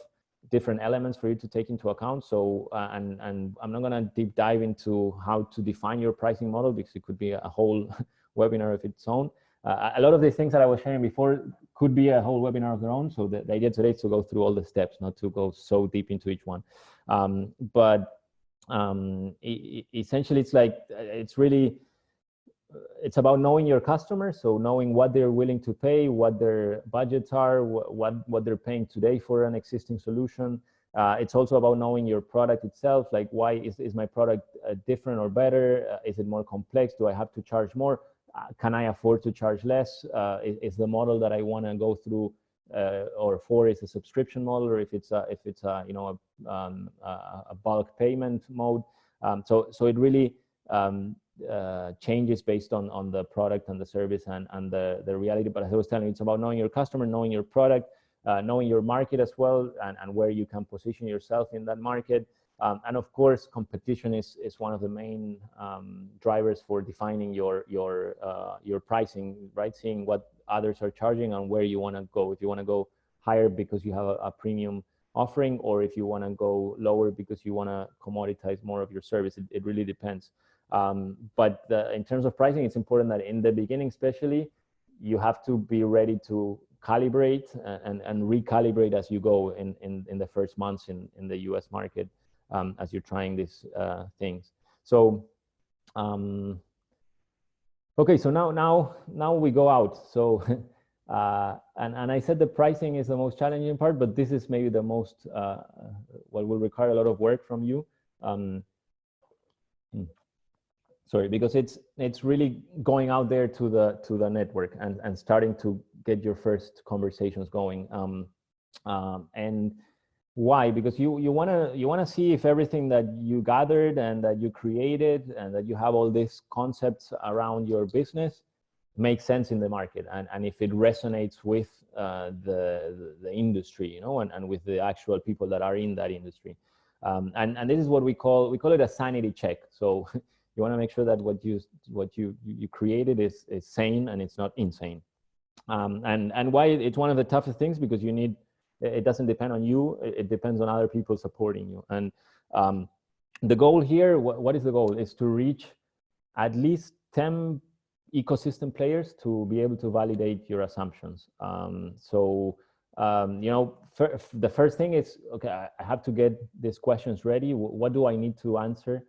different elements for you to take into account. So, and I'm not going to deep dive into how to define your pricing model because it could be a whole webinar of its own. A lot of the things that I was sharing before could be a whole webinar of their own. So the idea today is to go through all the steps, not to go so deep into each one. Essentially, it's about knowing your customer. So knowing what they're willing to pay, what their budgets are, what they're paying today for an existing solution. It's also about knowing your product itself. Like, why is my product different or better? Is it more complex? Do I have to charge more? Can I afford to charge less? Is the model that I want to go through or for is a subscription model, or if it's a bulk payment mode. So it really changes based on the product and the service and the reality. But as I was telling you, it's about knowing your customer, knowing your product, knowing your market as well, and where you can position yourself in that market. And of course, competition is one of the main drivers for defining your pricing, right? Seeing what others are charging and where you want to go. If you want to go higher because you have a premium offering, or if you want to go lower because you want to commoditize more of your service, it really depends. But in terms of pricing, it's important that in the beginning, especially, you have to be ready to calibrate and recalibrate as you go in the first months in the US market. As you're trying these things. So, okay, so now we go out. So, and I said the pricing is the most challenging part, but this is maybe the most, what will require a lot of work from you. Sorry, because it's really going out there to the network and starting to get your first conversations going. And why? Because you wanna see if everything that you gathered and that you created and that you have all these concepts around your business makes sense in the market, and if it resonates with the industry, and with the actual people that are in that industry. And this is what we call it a sanity check. So You want to make sure that what you created is sane and it's not insane. And why it's one of the toughest things, because you need, it doesn't depend on you, it depends on other people supporting you. And the goal here, what is the goal? Is to reach at least 10 ecosystem players to be able to validate your assumptions. You know, the first thing is, okay, I have to get these questions ready. What do I need to answer,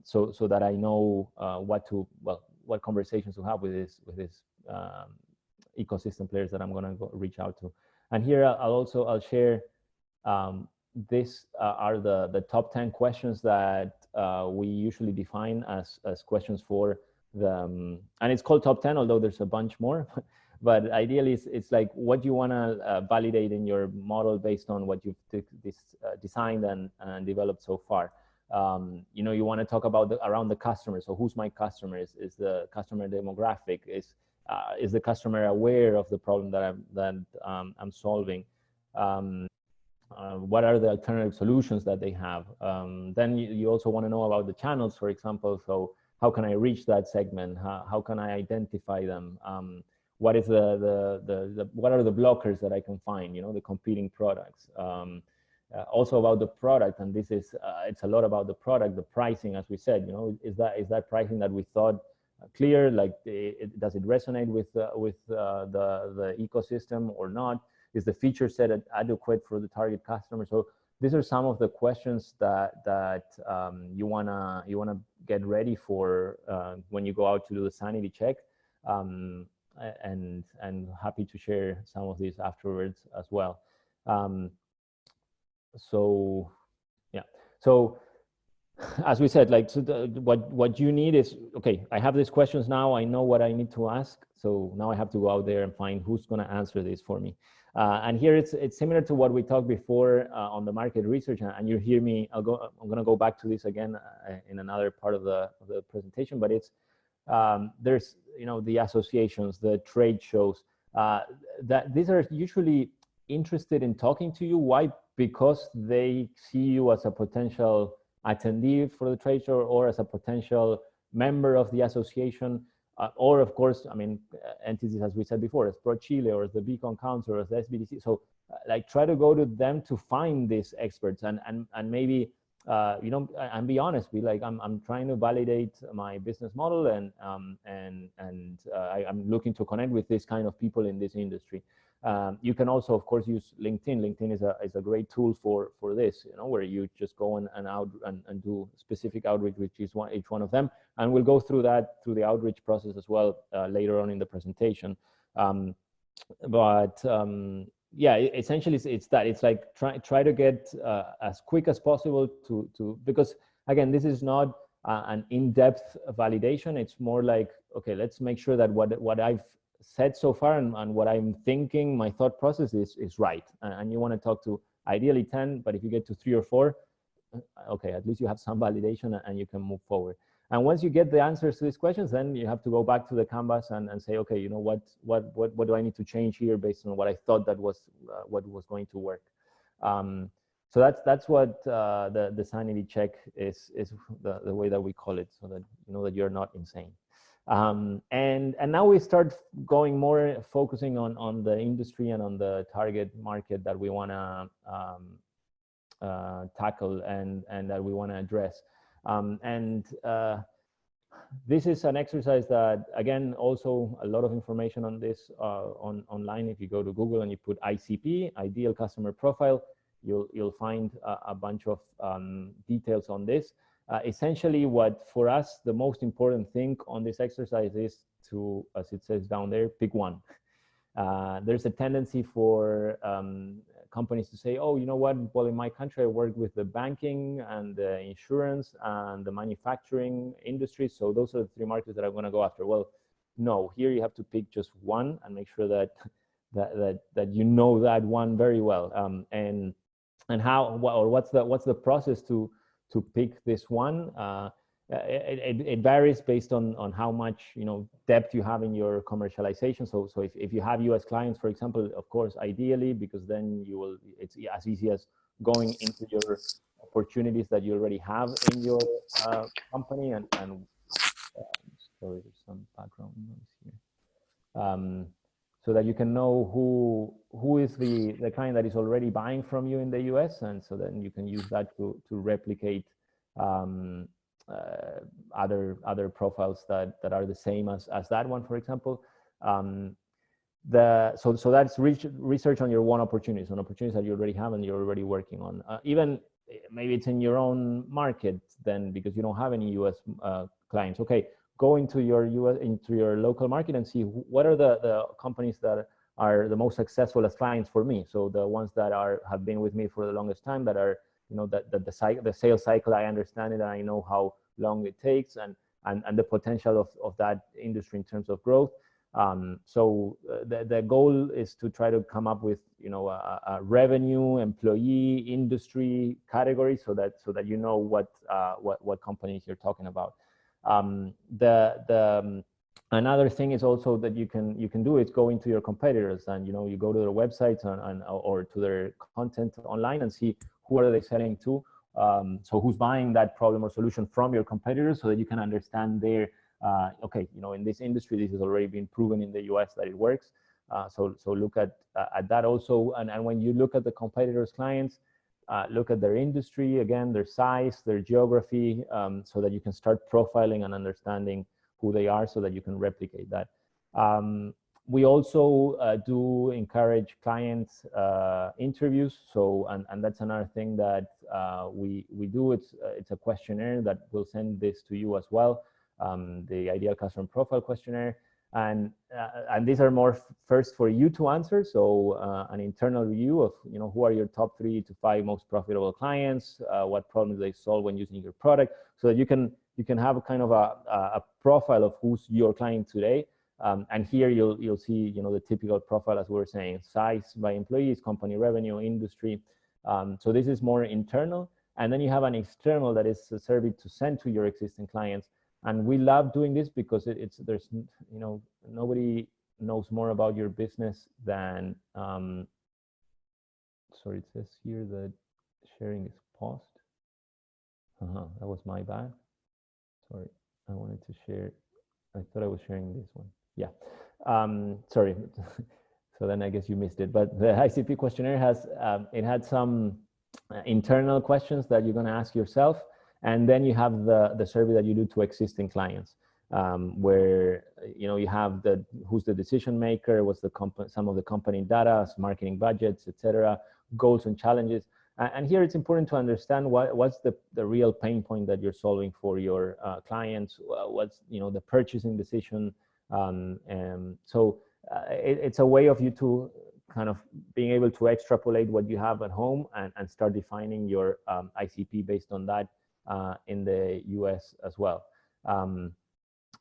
so that I know what conversations to have with this ecosystem players that I'm going to reach out to. And here I'll share this are the top 10 questions that we usually define as questions for the and it's called top 10, although there's a bunch more. But ideally, it's like what you want to validate in your model based on what you've designed and developed so far. You know, you want to talk about around the customer. So who's my customer? Is the customer demographic? Is the customer aware of the problem that I'm solving? What are the alternative solutions that they have? Then you also want to know about the channels, for example. So how can I reach that segment? How can I identify them? What is what are the blockers that I can find? You know, the competing products. Also about the product, and this is it's a lot about the product, the pricing, as we said. You know, is that pricing that we thought clear? Like, does it resonate with the ecosystem or not? Is the feature set adequate for the target customer? So these are some of the questions that you wanna get ready for when you go out to do the sanity check. And happy to share some of these afterwards as well. So yeah, so as we said, like, so what you need is, okay, I have these questions now, I know what I need to ask, so now I have to go out there and find who's going to answer this for me. And here it's similar to what we talked before on the market research, and you hear me, I'm going to go back to this again in another part of the presentation, but it's there's, you know, the associations, the trade shows, that these are usually interested in talking to you. Why? Because they see you as a potential attendee for the trade show, or as a potential member of the association, or of course, I mean, entities, as we said before, as ProChile, or as the Beacon Council, or as the SBDC. So like, try to go to them to find these experts, and maybe you know, and be honest, be like, I'm trying to validate my business model, and I'm looking to connect with this kind of people in this industry. You can also, of course, use LinkedIn. LinkedIn is a great tool for this, you know, where you just go and do specific outreach with each one of them. And we'll go through that through the outreach process as well later on in the presentation. Yeah, essentially it's that. It's like try to get as quick as possible to because again, this is not an in-depth validation. It's more like, okay, let's make sure that what I've said so far and what I'm thinking, my thought process is right. And you want to talk to ideally 10, but if you get to 3 or 4, okay, at least you have some validation and you can move forward. And once you get the answers to these questions, then you have to go back to the canvas and say, okay, you know, what do I need to change here based on what I thought that was what was going to work. So that's what the sanity check is the way that we call it, so that you know that you're not insane. And now we start going more focusing on the industry and on the target market that we want to tackle and that we want to address. This is an exercise that, again, also a lot of information on this online. If you go to Google and you put ICP, Ideal Customer Profile, you'll find a bunch of details on this. Essentially, what for us, the most important thing on this exercise is to, as it says down there, pick one. There's a tendency for companies to say, oh, you know what, well, in my country, I work with the banking and the insurance and the manufacturing industry. So those are the 3 markets that I'm going to go after. Well, no, here you have to pick just one and make sure that you know that one very well. And how, or what's the process to pick this one? It varies based on how much, you know, depth you have in your commercialization. So if you have US clients, for example, of course, ideally, because then you will, it's as easy as going into your opportunities that you already have in your company, and sorry, there's some background noise here. So that you can know who is the client that is already buying from you in the US, and so then you can use that to replicate other profiles that are the same as that one, for example. So that's research on your own opportunities that you already have and you're already working on. Even maybe it's in your own market then, because you don't have any US clients. Okay, go into your local market and see what are the companies that are the most successful as clients for me. So the ones that have been with me for the longest time, that are, you know, that the sales cycle, I understand it and I know how long it takes, and the potential of that industry in terms of growth. So the goal is to try to come up with, you know, a revenue, employee, industry category, so that you know what companies you're talking about. Another thing is also that you can do is go into your competitors, and, you know, you go to their websites or to their content online and see who are they selling to. So who's buying that problem or solution from your competitors, so that you can understand their okay, you know, in this industry, this has already been proven in the US that it works. So look at that also. And when you look at the competitors' clients, look at their industry, again, their size, their geography, so that you can start profiling and understanding who they are, so that you can replicate that. We also do encourage client interviews. So, and that's another thing that we do. It's a questionnaire that will send this to you as well. The Ideal Customer Profile Questionnaire, and these are more first for you to answer. So an internal review of, you know, who are your top 3 to 5 most profitable clients, what problems they solve when using your product, so that you can have a kind of a profile of who's your client today. And here you'll see, you know, the typical profile, as we were saying, size by employees, company revenue, industry. So this is more internal, and then you have an external that is a survey to send to your existing clients. And we love doing this because there's, you know, nobody knows more about your business than, sorry, it says here that sharing is paused. That was my bad. Sorry, I wanted to share. I thought I was sharing this one. Yeah, sorry. So then I guess you missed it. But the Icp questionnaire has, it had some internal questions that you're gonna ask yourself. And then you have the survey that you do to existing clients, where, you know, you have who's the decision maker, what's some of the company data, marketing budgets, etc., goals and challenges. And here it's important to understand what's the real pain point that you're solving for your clients. What's, you know, the purchasing decision. So it's a way of you to kind of being able to extrapolate what you have at home and start defining your ICP based on that. In the US as well.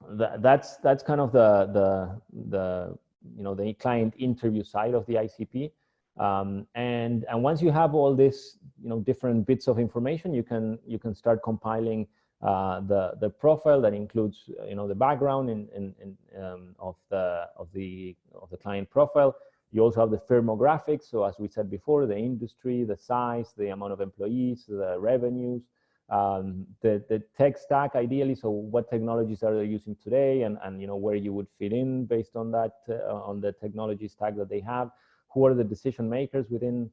That's kind of the you know, the client interview side of the ICP. And once you have all this, you know, different bits of information, you can start compiling the profile that includes, you know, the background of the client profile. You also have the firmographics. So as we said before, the industry, the size, the amount of employees, the revenues. The tech stack, ideally, so what technologies are they using today, and you know, where you would fit in based on that, on the technology stack that they have. Who are the decision makers within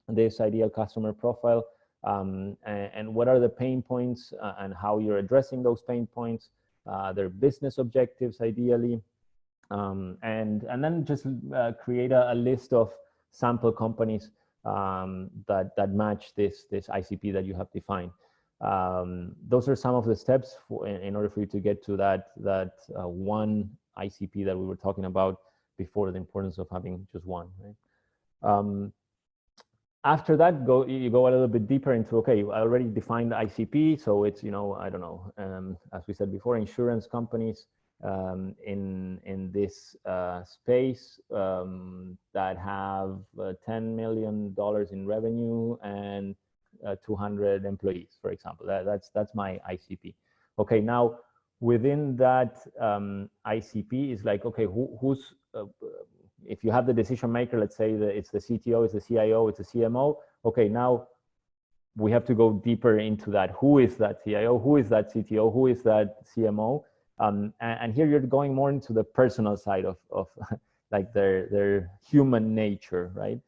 this ideal customer profile, and what are the pain points, and how you're addressing those pain points, their business objectives, ideally, and then just create a list of sample companies that match this ICP that you have defined. Those are some of the steps in order for you to get to that one ICP that we were talking about before, the importance of having just one, right? After that, you go a little bit deeper into, okay, I already defined the ICP, so it's, you know, I don't know, as we said before, insurance companies in this space that have $10 million in revenue and 200 employees, for example. That's my ICP. Okay, now within that ICP is like, okay, who's if you have the decision maker, let's say that it's the CTO, it's the CIO, it's the CMO. Okay, now we have to go deeper into that. Who is that CIO? Who is that CTO? Who is that CMO? And here you're going more into the personal side of like their human nature, right?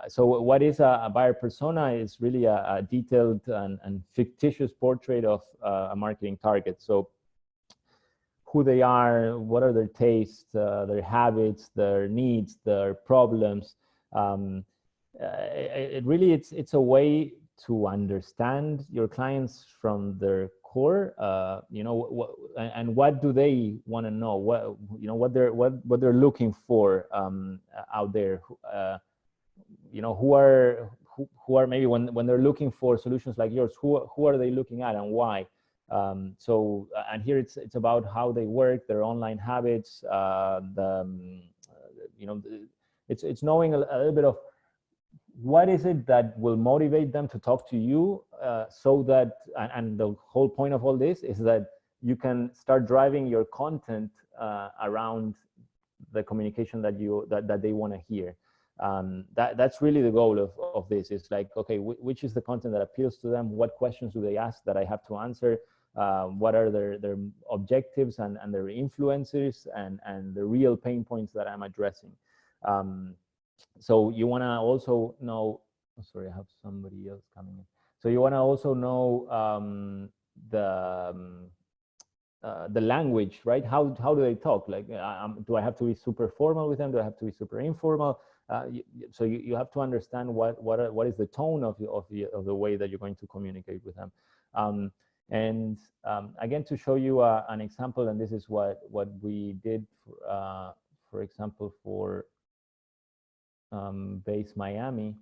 So what is a buyer persona is really a detailed and fictitious portrait of a marketing target. So who they are, what are their tastes, their habits, their needs, their problems. It's a way to understand your clients from their core, and what do they want to know, what they're looking for out there, who are maybe when they're looking for solutions like yours, who are they looking at and why. And here it's about how they work, their online habits, it's knowing a little bit of what is it that will motivate them to talk to you, so that, and the whole point of all this is that you can start driving your content around the communication that they want to hear. That's really the goal of this. It's like, okay, which is the content that appeals to them? What questions do they ask that I have to answer? What are their objectives and their influences and the real pain points that I'm addressing? So you want to also know, sorry, I have somebody else coming in. So you want to also know the language, right? How do they talk? Like, do I have to be super formal with them? Do I have to be super informal? So you have to understand what is the tone of the way that you're going to communicate with them. And again, to show you an example, and this is what we did, for example, for Base Miami.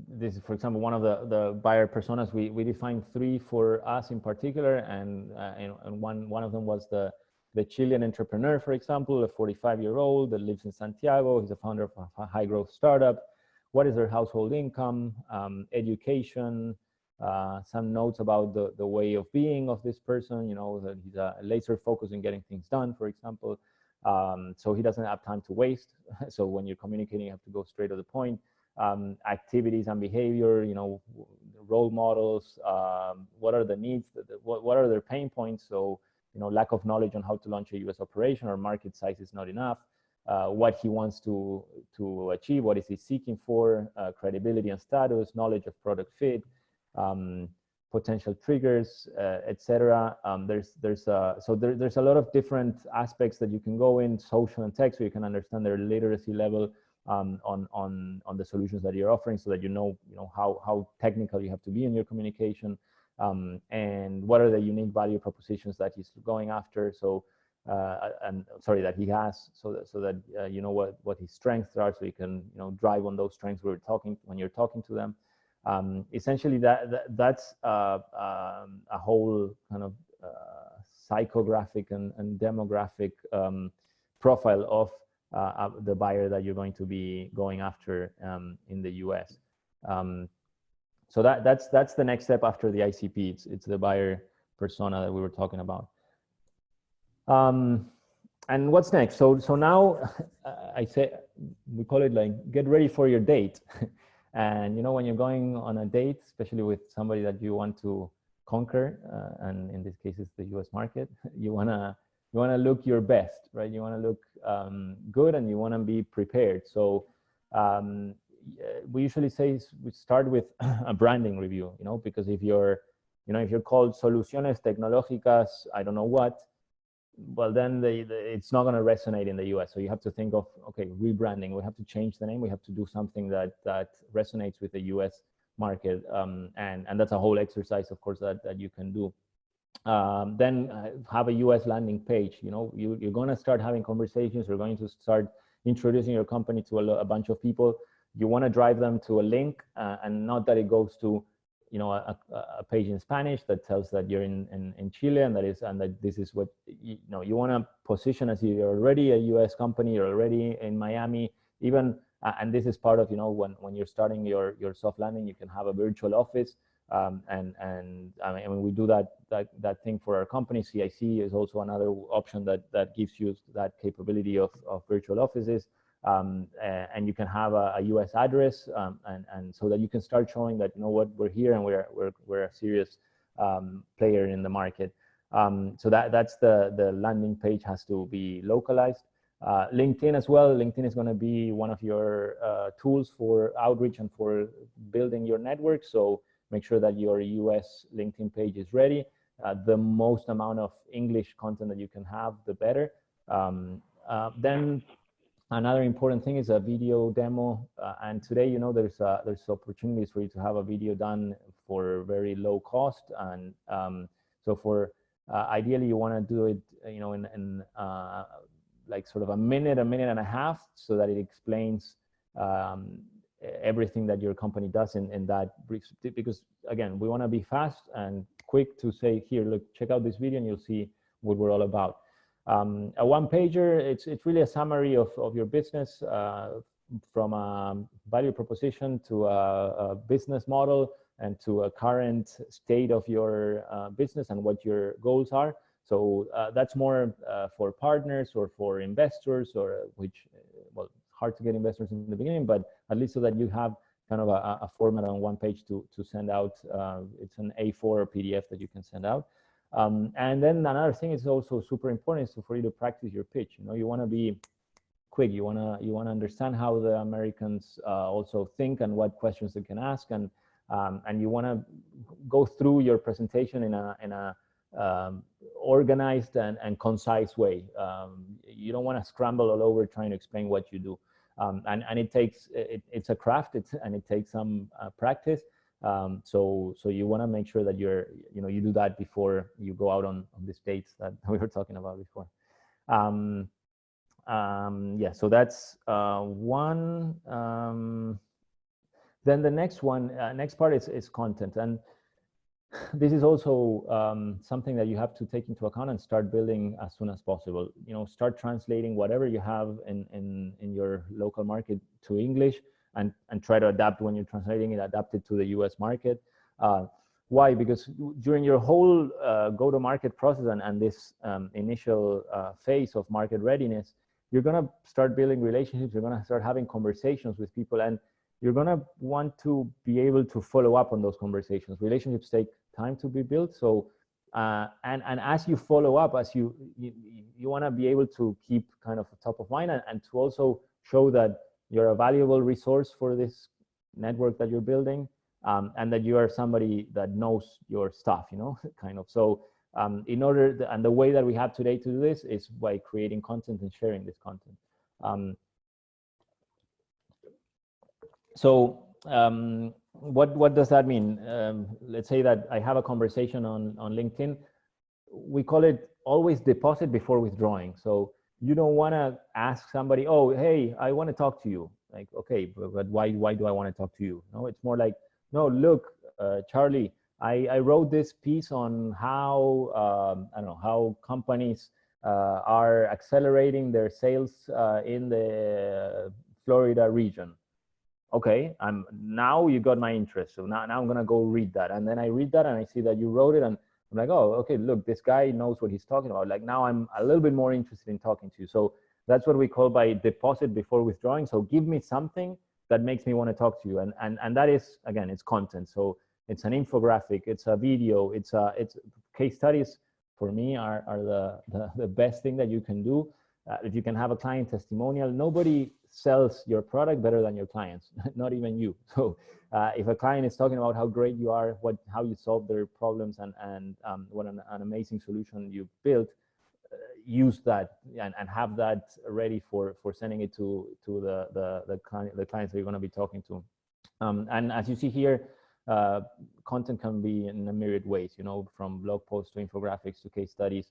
This is, for example, one of the buyer personas. We defined 3 for us in particular, and one of them was the Chilean entrepreneur, for example, a 45-year-old that lives in Santiago. He's a founder of a high-growth startup. What is their household income, education, some notes about the way of being of this person, that he's a laser focused on getting things done, for example. So he doesn't have time to waste. So when you're communicating, you have to go straight to the point. Activities and behavior, role models, what are the needs, what are their pain points? So, lack of knowledge on how to launch a US operation, or market size is not enough. What he wants to achieve, what is he seeking for, credibility and status, knowledge of product fit, potential triggers, etc. There's a lot of different aspects that you can go in, social and tech, so you can understand their literacy level on the solutions that you're offering, so that you know how technical you have to be in your communication, and what are the unique value propositions that he's going after. So that he has, so that you know what his strengths are, so you can drive on those strengths when you're talking to them. Essentially, that's a whole kind of psychographic and demographic profile of the buyer that you're going to be going after in the US. So that's the next step after the ICP. It's the buyer persona that we were talking about. And what's next? So now I say, we call it like, get ready for your date. And when you're going on a date, especially with somebody that you want to conquer, and in this case it's the US market, you wanna look your best, right? You wanna look good, and you wanna be prepared. So we usually say we start with a branding review, because if you're called Soluciones Tecnológicas, I don't know what, well, then it's not going to resonate in the US. So you have to think of, okay, rebranding. We have to change the name. We have to do something that resonates with the US market. And that's a whole exercise, of course, that you can do. Then have a US landing page. You're going to start having conversations. You're going to start introducing your company to a bunch of people. You want to drive them to a link, and not that it goes to a page in Spanish that tells that you're in Chile, and that this is what you want to position as you're already a US company, you're already in Miami, even, and this is part of when you're starting your soft landing, you can have a virtual office, and I mean we do that thing for our company. CIC is also another option that gives you that capability of virtual offices. and you can have a US address, and so that you can start showing that, you know what, we're here and we're a serious player in the market. So that's the landing page has to be localized. LinkedIn as well. LinkedIn is going to be one of your tools for outreach and for building your network. So make sure that your US LinkedIn page is ready. The most amount of English content that you can have, the better. Then another important thing is a video demo. And today, you know, there's opportunities for you to have a video done for very low cost. And so for ideally, you want to do it, you know, in like sort of a minute and a half, so that it explains everything that your company does in that brief. Because again, we want to be fast and quick to say, here, look, check out this video and you'll see what we're all about. A one-pager, it's really a summary of your business, from a value proposition to a business model and to a current state of your business and what your goals are. So that's more for partners or for investors, or which, well, hard to get investors in the beginning, but at least so that you have kind of a format on one page to send out. It's an A4 PDF that you can send out. And then another thing is also super important is for you to practice your pitch. You know, you want to be quick. You want to understand how the Americans also think and what questions they can ask, and you want to go through your presentation in a organized and concise way. You don't want to scramble all over trying to explain what you do. And it takes, it's a craft, and it takes some practice. So you want to make sure that you do that before you go out on the states that we were talking about before. Yeah, so that's one. Then the next part is content, and this is also something that you have to take into account and start building as soon as possible. You know, start translating whatever you have in your local market to English, and try to adapt when you're translating it, adapt it to the US market. Why? Because during your whole go-to-market process and this initial phase of market readiness, you're going to start building relationships, you're going to start having conversations with people, and you're going to want to be able to follow up on those conversations. Relationships take time to be built. So, and as you follow up, as you want to be able to keep kind of top of mind, and to also show that you're a valuable resource for this network that you're building, and that you are somebody that knows your stuff, you know, kind of. So in order, and the way that we have today to do this is by creating content and sharing this content. So what does that mean? Let's say that I have a conversation on LinkedIn. We call it always deposit before withdrawing. So you don't want to ask somebody, oh, hey, I want to talk to you. Like, okay, but why do I want to talk to you? No, it's more like, no, look, Charlie, I wrote this piece on how, I don't know, how companies are accelerating their sales in the Florida region. Okay, now you got my interest. So now I'm gonna go read that. And then I read that and I see that you wrote it, and I'm like, oh, okay, look, this guy knows what he's talking about. Like, now I'm a little bit more interested in talking to you. So that's what we call by deposit before withdrawing. So give me something that makes me want to talk to you. And that is, again, it's content. So it's an infographic, it's a video, it's case studies for me are the best thing that you can do. If you can have a client testimonial, nobody sells your product better than your clients, not even you. So if a client is talking about how great you are, how you solve their problems, and what an amazing solution you built, use that and have that ready for sending it to the clients that you're going to be talking to. And as you see here, content can be in a myriad ways, you know, from blog posts to infographics to case studies,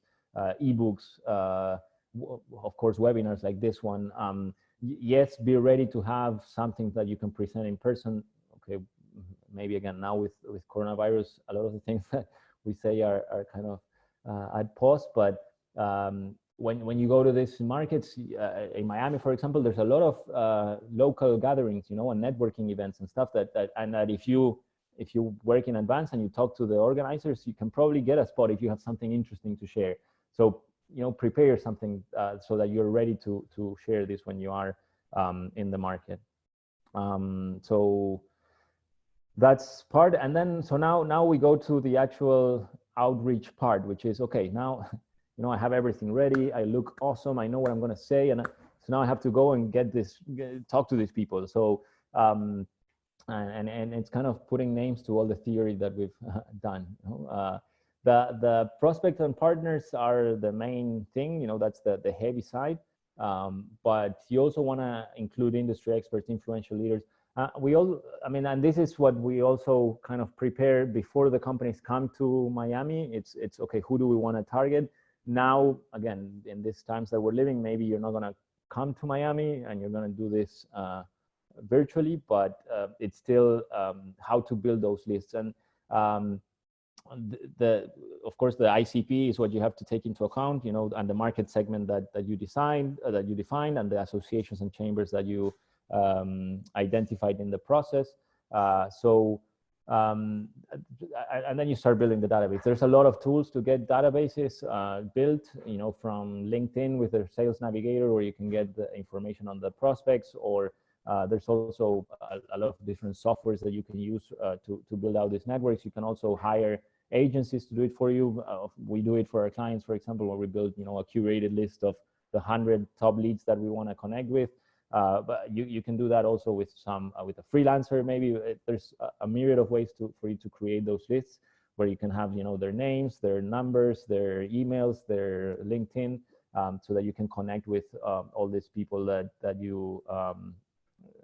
ebooks, of course, webinars like this one. Yes, be ready to have something that you can present in person. Okay, maybe again now with coronavirus, a lot of the things that we say are kind of at pause. But when you go to these markets, in Miami, for example, there's a lot of local gatherings, you know, and networking events and stuff that if you work in advance and you talk to the organizers, you can probably get a spot if you have something interesting to share. So, you know, prepare something so that you're ready to share this when you are in the market. So that's part. And then, so now we go to the actual outreach part, which is, okay, now, you know, I have everything ready. I look awesome. I know what I'm going to say. And so now I have to go and talk to these people. So, and it's kind of putting names to all the theory that we've done. You know? The prospects and partners are the main thing, you know, that's the heavy side. But you also want to include industry experts, influential leaders. And this is what we also kind of prepare before the companies come to Miami. It's okay, who do we want to target? Now, again, in these times that we're living, maybe you're not going to come to Miami and you're going to do this virtually, but it's still how to build those lists. And of course, the ICP is what you have to take into account, you know, and the market segment that you defined, and the associations and chambers that you identified in the process. And then you start building the database. There's a lot of tools to get databases built, you know, from LinkedIn with their sales navigator, where you can get the information on the prospects, or there's also a lot of different softwares that you can use to build out these networks. You can also hire agencies to do it for you. We do it for our clients, for example, where we build, you know, a curated list of the 100 top leads that we want to connect with. But you can do that also with with a freelancer. Maybe there's a myriad of ways for you to create those lists, where you can have, you know, their names, their numbers, their emails, their LinkedIn, so that you can connect with all these people that you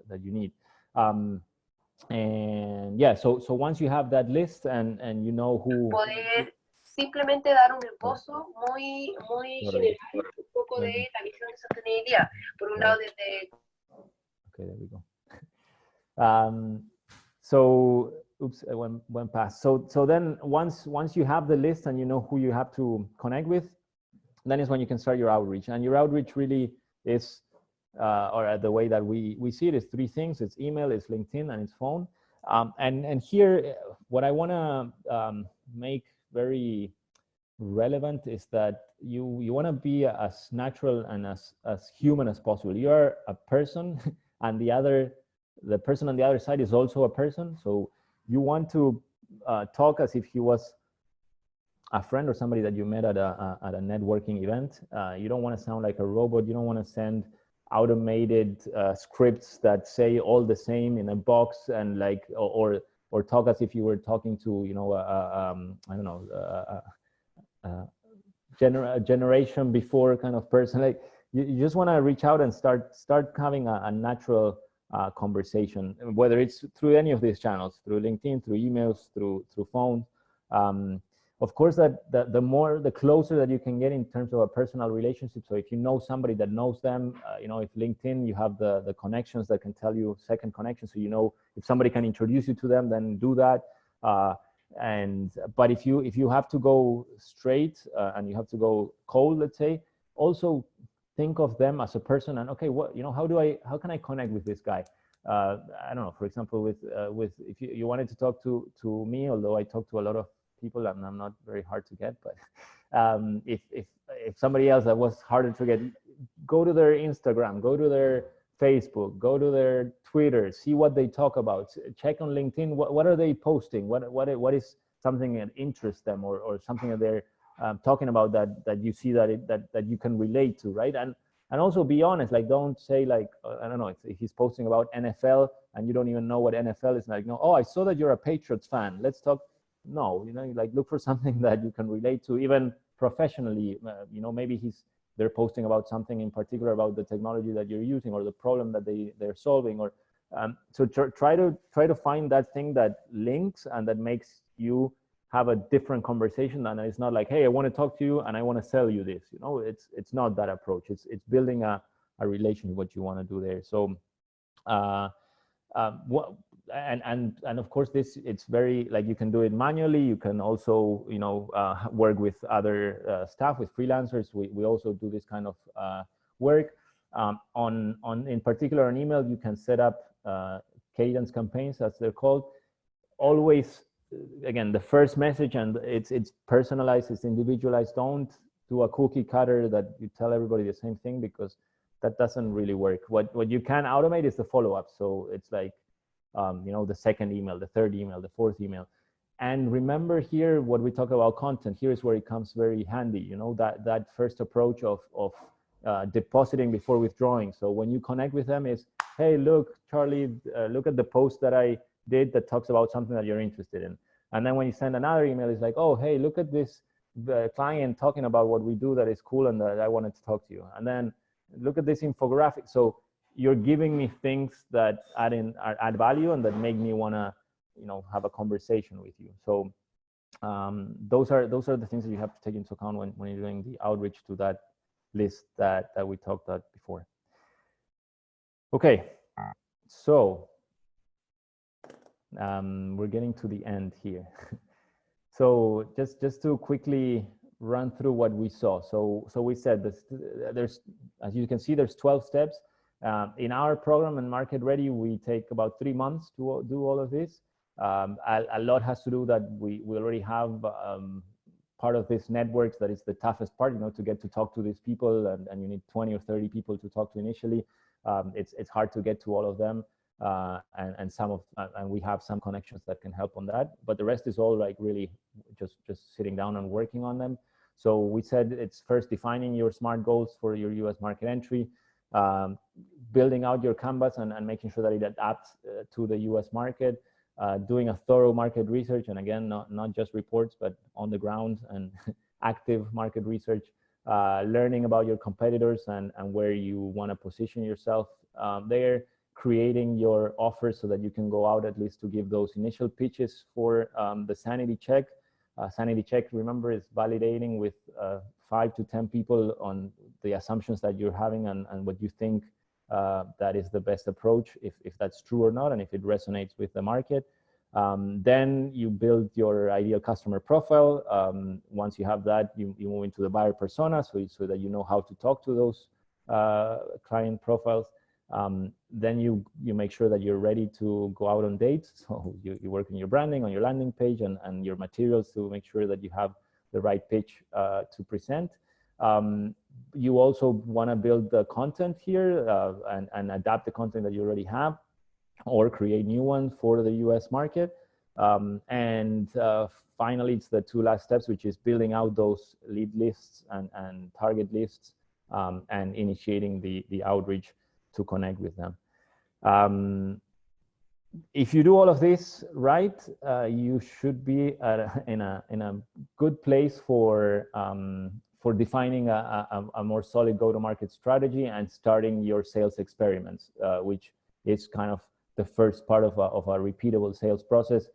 need. And yeah, so once you have that list and you know who. Poder simplemente dar un esbozo muy general, un poco de la visión de sostenibilidad. Por un lado, desde. Okay, there we go. So, oops, I went past. So then once you have the list and you know who you have to connect with, then is when you can start your outreach. And your outreach really is, or the way that we see it, is three things. It's email, it's LinkedIn, and it's phone. And here, what I want to make very relevant is that you want to be as natural and as human as possible. You are a person, and the person on the other side is also a person. So you want to talk as if he was a friend or somebody that you met at a networking event. You don't want to sound like a robot. You don't want to send automated scripts that say all the same in a box, and like, or talk as if you were talking to, you know, I don't know, a generation before kind of person. Like you just want to reach out and start having a natural conversation, whether it's through any of these channels, through LinkedIn, through emails, through phone. Of course, the closer that you can get in terms of a personal relationship. So if you know somebody that knows them, you know, if LinkedIn, you have the connections that can tell you second connections. So, you know, if somebody can introduce you to them, then do that. But if you have to go straight and you have to go cold, let's say, also think of them as a person. And okay, what, you know, how can I connect with this guy? I don't know, for example, with if you wanted to talk to me, although I talk to a lot of people and I'm not very hard to get, but if somebody else that was harder to get, go to their Instagram, go to their Facebook, go to their Twitter, see what they talk about, check on LinkedIn, what are they posting, what is something that interests them, or something that they're talking about that you see that you can relate to, right? And also be honest, like, don't say like, I don't know, if he's posting about NFL and you don't even know what NFL is, like, no, oh, I saw that you're a Patriots fan, let's talk. No, you know, like, look for something that you can relate to, even professionally. You know, maybe they're posting about something in particular about the technology that you're using or the problem that they're solving, or so try to find that thing that links and that makes you have a different conversation. And it's not like, hey, I want to talk to you and I want to sell you this. You know, it's not that approach. It's building a relation, what you want to do there. So and of course, it's very, like, you can do it manually. You can also, you know, work with other staff, with freelancers. We also do this kind of work. In particular on email, you can set up Cadence Campaigns, as they're called. Always, again, the first message, and it's personalized, it's individualized. Don't do a cookie cutter that you tell everybody the same thing, because that doesn't really work. What you can automate is the follow-up. So it's like, you know, the second email, the third email, the fourth email. And remember here, what we talk about content, here's where it comes very handy, you know, that first approach of depositing before withdrawing. So when you connect with them is, hey, look, Charlie, look at the post that I did that talks about something that you're interested in. And then when you send another email, it's like, oh, hey, look at this client talking about what we do that is cool and that I wanted to talk to you. And then look at this infographic. So you're giving me things that add value and that make me want to, you know, have a conversation with you. So those are the things that you have to take into account when you're doing the outreach to that list that we talked about before. Okay, so we're getting to the end here. So just to quickly run through what we saw. So we said there's, as you can see, there's 12 steps. In our program and Market Ready, we take about 3 months to do all of this. A lot has to do that we already have part of this networks that is the toughest part, you know, to get to talk to these people, and you need 20 or 30 people to talk to initially. It's hard to get to all of them, and we have some connections that can help on that, but the rest is all like really just sitting down and working on them. So we said it's first defining your SMART goals for your US market entry, building out your canvas and making sure that it adapts to the US market, doing a thorough market research, and again, not just reports, but on the ground and active market research, learning about your competitors and where you want to position yourself there, creating your offers so that you can go out at least to give those initial pitches for the Sanity Check. Sanity Check, remember, is validating with 5 to 10 people on the assumptions that you're having and what you think that is the best approach, if that's true or not, and if it resonates with the market. Then you build your ideal customer profile. Once you have that, you move into the buyer persona, so that you know how to talk to those client profiles. Then you make sure that you're ready to go out on dates. So you work on your branding, on your landing page, and your materials to make sure that you have the right pitch to present. You also want to build the content here and adapt the content that you already have, or create new ones for the US market. And finally, it's the 2 last steps, which is building out those lead lists and target lists, and initiating the outreach to connect with them. If you do all of this right, you should be in a good place for defining a more solid go-to-market strategy and starting your sales experiments, which is kind of the first part of a repeatable sales process.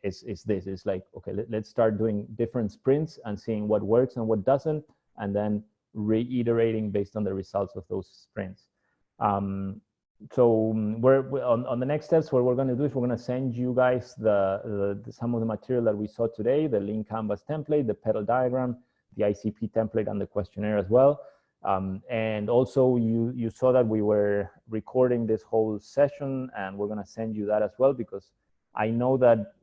Is this. It's like, okay, let's start doing different sprints and seeing what works and what doesn't, and then reiterating based on the results of those sprints. So we're on the next steps. What we're going to do is we're going to send you guys some of the material that we saw today, the link canvas template, the pedal diagram, the ICP template, and the questionnaire as well. And also you saw that we were recording this whole session, and we're going to send you that as well, because I know that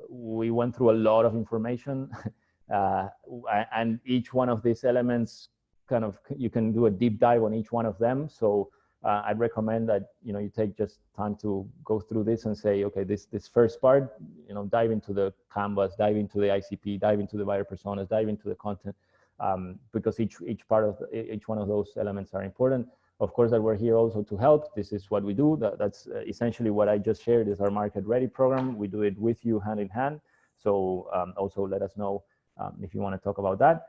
we went through a lot of information, and each one of these elements kind of, you can do a deep dive on each one of them. So I'd recommend that, you know, you take just time to go through this and say, okay, this first part, you know, dive into the canvas, dive into the ICP, dive into the buyer personas, dive into the content, because each one of those elements are important. Of course, that we're here also to help. This is what we do. That's essentially what I just shared is our Market Ready program. We do it with you hand in hand. So also let us know if you want to talk about that.